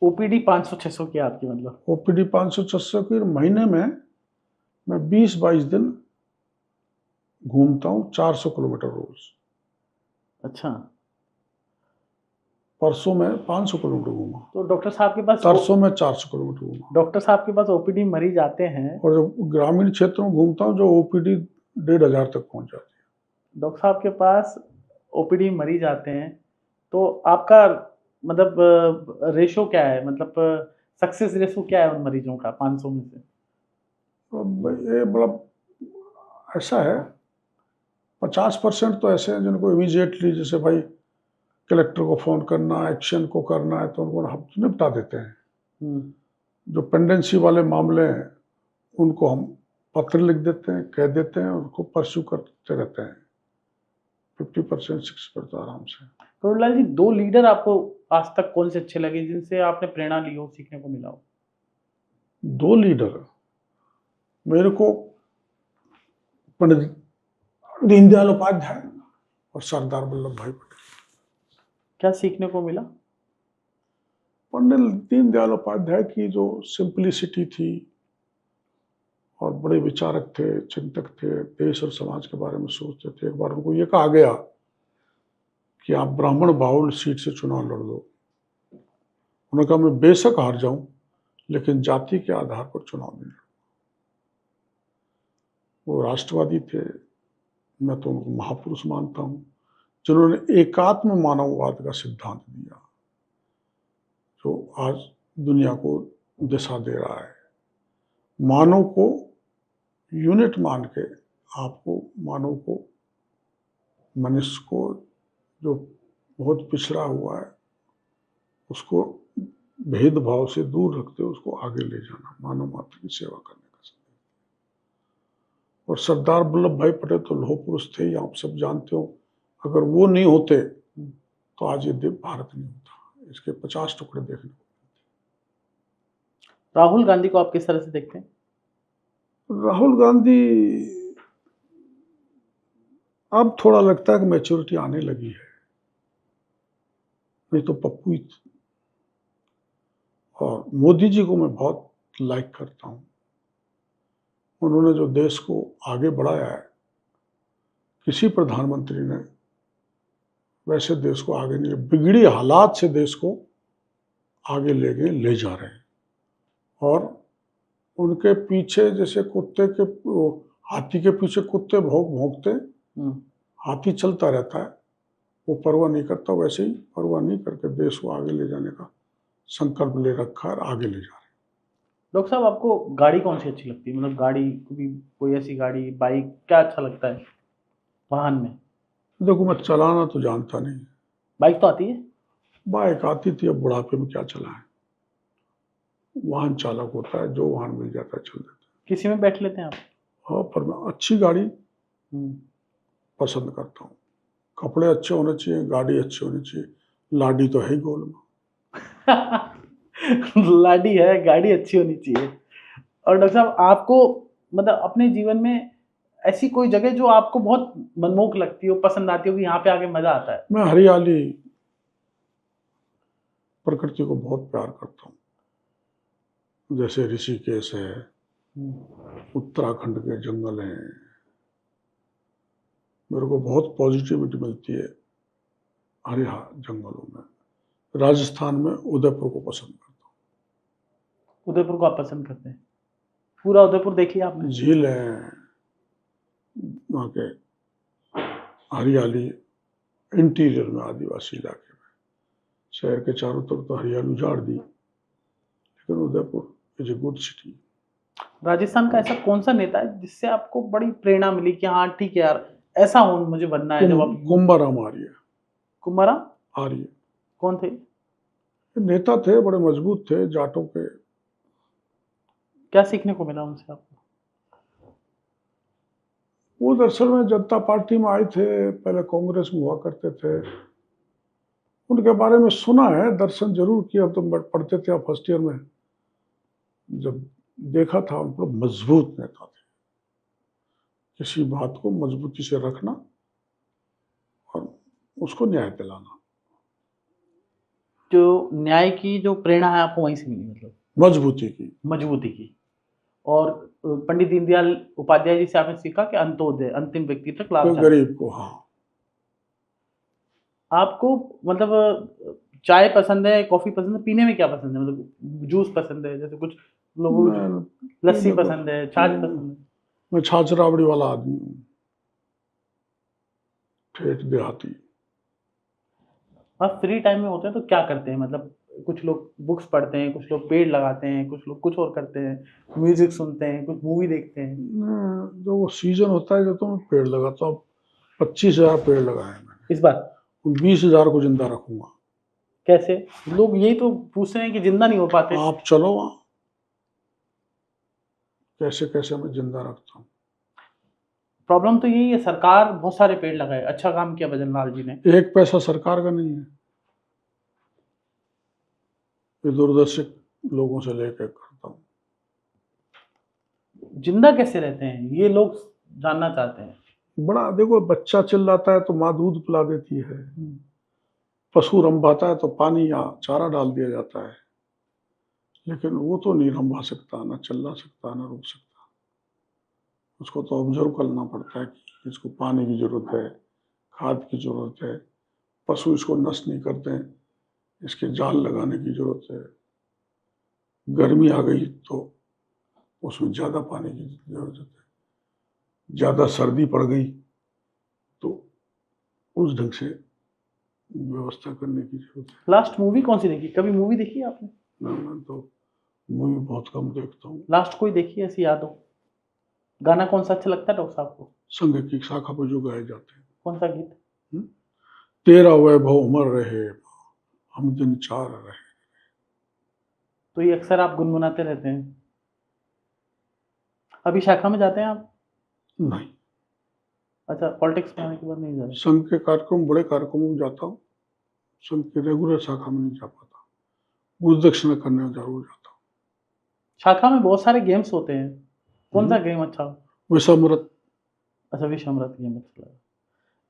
ओपीडी 500-600 की आपकी मतलब? ओपीडी 500-600 की। महीने में मैं 20-22 दिन घूमता हूँ, 400 किलोमीटर रोज। अच्छा। परसों में 500 किलोमीटर घूमा, तो डॉक्टर साहब के पास तरसों में 400 किलोमीटर घूमा। डॉक्टर साहब के पास ओपीडी मरीज आते हैं, और जब ग्रामीण क्षेत्रों में घूमता हूँ जो ओपीडी 1500 तक पहुंच जाती है। डॉक्टर साहब के पास ओपीडी मरीज आते हैं, तो आपका मतलब रेशो क्या है, मतलब सक्सेस रेशो क्या है उन मरीजों का 500 में से? अब ये मतलब ऐसा है, 50% तो ऐसे हैं जिनको इमीडिएटली, जैसे भाई कलेक्टर को फोन करना, एक्शन को करना है तो उनको हम निपटा देते हैं। जो पेंडेंसी वाले मामले हैं उनको हम पत्र लिख देते हैं, कह देते हैं, उनको परस्यू करते रहते हैं। 50% 60% आराम से। करुणलाल जी, 2 लीडर आपको आज तक कौन से अच्छे लगे जिनसे आपने प्रेरणा ली हो, सीखने को मिला हो? 2 लीडर मेरे को पंडित दीनदयाल उपाध्याय और सरदार वल्लभ भाई पटेल। क्या सीखने को मिला? पंडित दीनदयाल उपाध्याय की जो सिंपलिसिटी थी और बड़े विचारक थे, चिंतक थे, देश और समाज के बारे में सोचते थे। एक बार उनको ये कहा गया कि आप ब्राह्मण बाहुल सीट से चुनाव लड़ दो। उन्होंने कहा मैं बेशक हार जाऊं लेकिन जाति के आधार पर चुनाव नहीं लड़ूंगा। वो राष्ट्रवादी थे, मैं तो उनको महापुरुष मानता हूं, जिन्होंने एकात्म मानववाद का सिद्धांत दिया जो आज दुनिया को दिशा दे रहा है। मानव को यूनिट मान के, आपको मानव को, मनुष्य को जो बहुत पिछड़ा हुआ है उसको भेदभाव से दूर रखते उसको आगे ले जाना, मानव मात्र की सेवा करने का संदेश। और सरदार वल्लभ भाई पटेल तो लौह पुरुष थे ही, आप सब जानते हो। अगर वो नहीं होते तो आज ये भारत नहीं होता। इसके 50 टुकड़े देखने को। राहुल गांधी को आप किस तरह से देखते हैं? राहुल गांधी अब थोड़ा लगता है कि मैच्योरिटी आने लगी है, नहीं तो पप्पू ही थी। और मोदी जी को मैं बहुत लाइक करता हूं। उन्होंने जो देश को आगे बढ़ाया है, किसी प्रधानमंत्री ने वैसे देश को आगे नहीं, बिगड़ी हालात से देश को आगे ले जा रहे हैं। और उनके पीछे जैसे कुत्ते के, हाथी के पीछे कुत्ते भौंकते, हाथी चलता रहता है, वो परवाह नहीं करता, वैसे ही परवाह नहीं करके देश को आगे ले जाने का संकल्प ले रखा है और आगे ले जा रहे हैं। डॉक्टर साहब, आपको गाड़ी कौन सी अच्छी लगती है? मतलब गाड़ी कोई ऐसी गाड़ी, बाइक, क्या अच्छा लगता है वाहन में? देखो मैं चलाना तो जानता नहीं। बाइक तो आती है? बाइक आती थी, अब बुढ़ापे में क्या चलाएं। वाहन चालक होता है, जो वाहन मिल जाता है चल देता है। किसी में बैठ लेते हैं आप? हाँ, पर मैं अच्छी गाड़ी पसंद करता हूँ। कपड़े अच्छे होने चाहिए, गाड़ी अच्छी होनी चाहिए। लाडी तो है ही गोल में। लाडी है, गाड़ी अच्छी होनी चाहिए। और डॉक्टर साहब, आपको मतलब अपने जीवन में ऐसी कोई जगह जो आपको बहुत मनमोहक लगती हो, पसंद आती हो कि यहाँ पे आके मजा आता है? मैं हरियाली, प्रकृति को बहुत प्यार करता हूँ। जैसे ऋषिकेश है, उत्तराखंड के जंगल हैं, मेरे को बहुत पॉजिटिविटी मिलती है हरिया जंगलों में। राजस्थान में उदयपुर को पसंद करता हूँ। उदयपुर को आप पसंद करते हैं? पूरा उदयपुर देख लिया आपने? झील है वहाँ के, हरियाली, इंटीरियर में, आदिवासी इलाके में। शहर के चारों तरफ तो हरियाली उजाड़ दी, लेकिन Udaipur is a good city. Rajasthan का ऐसा कौन सा नेता है जिससे आपको बड़ी प्रेरणा मिली कि हाँ ठीक है यार, ऐसा हो मुझे बनना है? जब आप कुंभाराम आर्य। कुंभाराम आर्य कौन थे? नेता थे, बड़े मजबूत थे, जाटों के। क्या सीखने को मिला उनसे आपको? वो दरअसल में जनता पार्टी में आए थे, पहले कांग्रेस में हुआ करते थे। उनके बारे में सुना है, दर्शन जरूर किया। तो पढ़ते थे फर्स्ट ईयर में, जब देखा था उनको, मजबूत नेता थे। किसी बात को मजबूती से रखना और उसको न्याय दिलाना। जो न्याय की जो प्रेरणा है आपको वहीं से मिली, मतलब मजबूती की। और पंडित दीनदयाल उपाध्याय जी से आपने सीखा कि अंत्योदय, अंतिम व्यक्ति तक लाभ, गरीब को। हाँ, आपको मतलब चाय पसंद है, कॉफी पसंद है, पीने में क्या पसंद है? मतलब जूस पसंद है, जैसे कुछ लोगों को मैं लस्सी पीने को पसंद है, छाछ पसंद है। मैं छाछ राबड़ी वाला आदमी हूँ, ठेठ देहाती। आप फ्री टाइम में होते हैं तो क्या करते हैं? मतलब कुछ लोग बुक्स पढ़ते हैं, कुछ लोग पेड़ लगाते हैं, कुछ लोग कुछ और करते हैं, म्यूजिक सुनते हैं, कुछ मूवी देखते हैं। जो वो सीजन होता है, जब तो मैं पेड़ लगाता हूँ। 25,000 पेड़ लगाए हैं मैंने, इस बार उन 20,000 को जिंदा रखूंगा। कैसे? लोग यही तो पूछ रहे हैं कि जिंदा नहीं हो पाते। आप चलो वहाँ, कैसे कैसे मैं जिंदा रखता हूँ। प्रॉब्लम तो यही है, सरकार बहुत सारे पेड़ लगाए, अच्छा काम किया भजन लाल जी ने। एक पैसा सरकार का नहीं है, ये दूरदर्शी लोगों से लेकर करता हूँ। जिंदा कैसे रहते हैं ये लोग जानना चाहते हैं। बड़ा देखो, बच्चा चिल्लाता है तो माँ दूध पिला देती है, पशु रंभाता है तो पानी या चारा डाल दिया जाता है, लेकिन वो तो नहीं रंभा सकता, ना चिल्ला सकता, ना रोक सकता। उसको तो ऑब्जर्व करना पड़ता है कि इसको पानी की जरूरत है, खाद की जरूरत है, पशु इसको नष्ट नहीं करते हैं, इसके जाल लगाने की जरूरत है। गर्मी आ गई तो उसमें ज्यादा पानी की जरूरत है, ज्यादा सर्दी पड़ गई तो उस ढंग से व्यवस्था करने की जरूरत है। लास्ट मूवी कौन सी देखी? कभी मूवी देखी है आपने? मैं तो मूवी बहुत कम देखता हूँ। लास्ट कोई देखी है ऐसी याद हो? गाना कौन सा अच्छा लगता है डॉक्टर साहब को? संघ की शाखा पर जो गाए जाते हैं, कौन सा गीत? तेरा वैभव अमर रहे, हम दिन चार रहे। तो ये अक्सर आप गुनगुनाते रहते हैं। अभी शाखा में जाते हैं आप? नहीं, अच्छा, पॉलिटिक्स में आने के बाद नहीं जा रहे। संघ के कार्यक्रम, बड़े कार्यक्रमों में जाता हूँ, संघ की रेगुलर शाखा में नहीं जा पाता, गुरु दक्षिणा करने में जरूर जाता हूँ। शाखा में बहुत सारे गेम्स होते हैं, कौन सा गेम अच्छा हो? विषमृत। अच्छा, विषमरत गेम अच्छा लगा।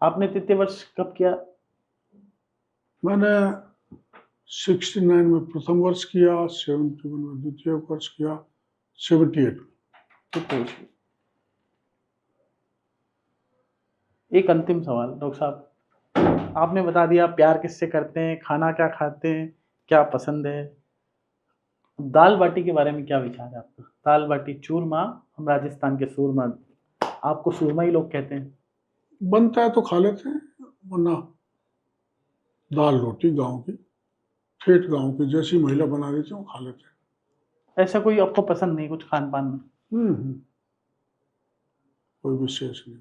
आपने तृतीय वर्ष कब किया? मैंने 69 में प्रथम वर्ष किया, 71 में द्वितीय वर्ष किया, 78 में। तृतीय वर्ष। एक अंतिम सवाल डॉक्टर साहब, आपने बता दिया प्यार किससे करते हैं, खाना क्या खाते हैं, क्या पसंद है। दाल बाटी के बारे में क्या विचार है आपका? दाल बाटी चूरमा, हम राजस्थान के सूरमा, आपको सूरमा ही लोग कहते हैं। बनता है तो खा लेते हैं, वरना दाल रोटी गांव की, ठेठ गांव की, जैसी महिला बना देती है वो खा लेते हैं। ऐसा कोई आपको पसंद नहीं कुछ खान पान में? कोई विशेष नहीं।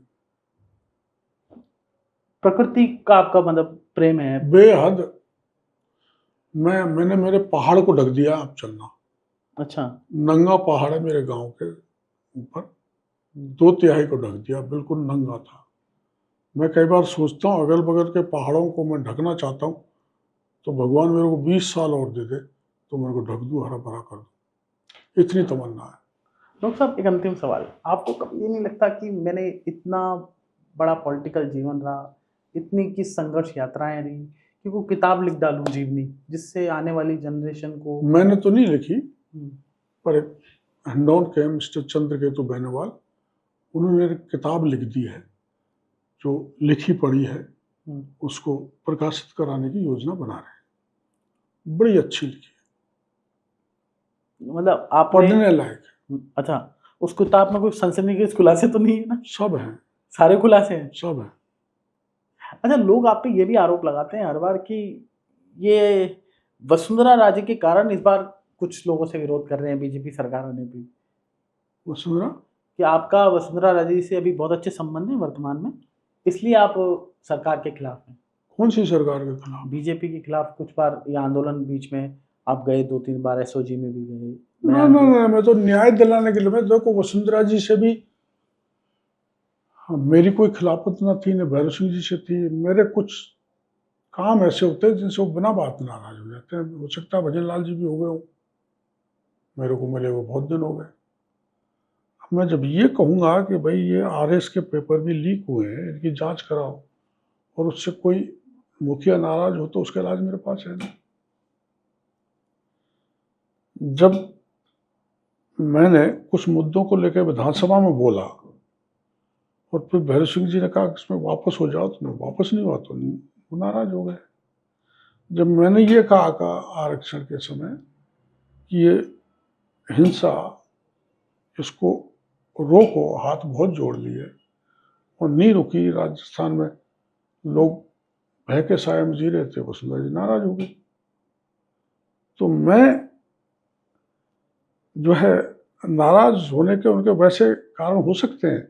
प्रकृति का आपका मतलब प्रेम है? बेहद। मैंने मेरे पहाड़ को ढक दिया, आप चलना। अच्छा। नंगा पहाड़ है मेरे गांव के ऊपर, 2/3 को ढक दिया, बिल्कुल नंगा था। मैं कई बार सोचता हूँ अगल बगल के पहाड़ों को मैं ढकना चाहता हूँ तो भगवान मेरे को 20 साल और दे दे तो मेरे को ढक दूँ, हरा भरा कर दूँ, इतनी तमन्ना है। डॉक्टर साहब एक अंतिम सवाल, आपको कभी ये नहीं लगता कि मैंने इतना बड़ा पॉलिटिकल जीवन रहा, इतनी की संघर्ष यात्राएं रही, कि वो किताब लिख डालूं जीवनी, जिससे आने वाली जनरेशन को। मैंने तो नहीं लिखी, पर एक हिंडौन के मिस्टर चंद्रकेतु बेनीवाल, उन्होंने एक किताब लिख दी है, जो लिखी पढ़ी है उसको प्रकाशित कराने की योजना बना रहे हैं। बड़ी अच्छी लिखी है, मतलब आपने पढ़ने लायक है। अच्छा, उस किताब में कोई सनसनीखेज खुलासे तो नहीं है ना? सब हैं, सारे खुलासे हैं। सब है। अच्छा, लोग आप पे ये भी आरोप लगाते हैं हर बार कि ये वसुंधरा राजे के कारण इस बार कुछ लोगों से विरोध कर रहे हैं बीजेपी सरकार आने पे, वसुंधरा कि आपका वसुंधरा राजे जी से अभी बहुत अच्छे संबंध हैं वर्तमान में, इसलिए आप सरकार के खिलाफ हैं। कौन सी सरकार के खिलाफ? बीजेपी के खिलाफ कुछ बार ये आंदोलन बीच में आप गए, 2-3 बार एसओजी में भी गए, ना बयान ना दिए। ना, मैं तो न्याय दिलाने के लिए, मैं देखो वसुंधरा जी से भी मेरी कोई खिलाफत ना थी, न भैरव सिंह जी से थी। मेरे कुछ काम ऐसे होते हैं जिनसे वो बिना बात नाराज हो जाते हैं। हो सकता है भजन लाल जी भी हो गए हो, मेरे को मिले हुए बहुत दिन हो गए। मैं जब ये कहूँगा कि भाई ये आरएस के पेपर भी लीक हुए हैं, इनकी जांच कराओ, और उससे कोई मुखिया नाराज हो तो उसका इलाज मेरे पास है नहीं। जब मैंने कुछ मुद्दों को लेकर विधानसभा में बोला और फिर भैरव सिंह जी ने कहा कि इसमें वापस हो जाओ, तो मैं वापस नहीं हुआ, तो वो नाराज हो गए। जब मैंने ये कहा आरक्षण के समय कि ये हिंसा, इसको रोको, हाथ बहुत जोड़ लिए और नहीं रुकी, राजस्थान में लोग भय के साए में जी रहे थे, वसुंधरा जी नाराज हो गई। तो मैं जो है, नाराज होने के उनके वैसे कारण हो सकते हैं,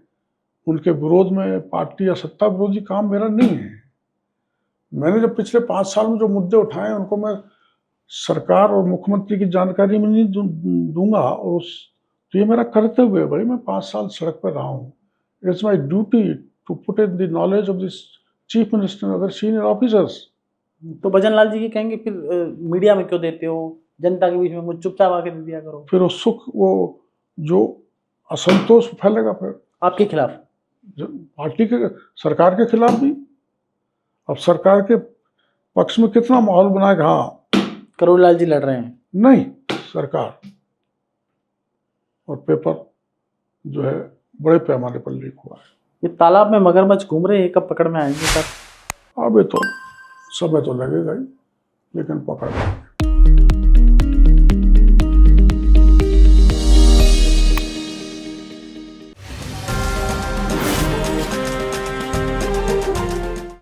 उनके विरोध में पार्टी या सत्ता विरोधी काम मेरा नहीं है। मैंने जब पिछले 5 साल में जो मुद्दे उठाए उनको मैं सरकार और मुख्यमंत्री की जानकारी में नहीं दूंगा, और तो ये मेरा कर्तव्य है भाई, मैं 5 साल सड़क पर रहा हूँ। It's my duty to put in the knowledge of this chief minister and other senior officers. तो भजन लाल जी ये कहेंगे फिर मीडिया में क्यों देते हो, जनता के बीच में मुझे चुपचाप आके दे दिया करो। फिर उस सुख, वो जो असंतोष फैलेगा फिर आपके खिलाफ, पार्टी के, सरकार के खिलाफ भी। अब सरकार के पक्ष में कितना माहौल बनाएगा? हाँ, करोड़ लाल जी लड़ रहे हैं, नहीं, सरकार और पेपर जो है बड़े पैमाने पर लीक हुआ है। ये तालाब में मगरमच्छ घूम रहे हैं, कब पकड़ में आएंगे सर? अभी तो समय तो लगेगा ही, लेकिन पकड़ लेंगे।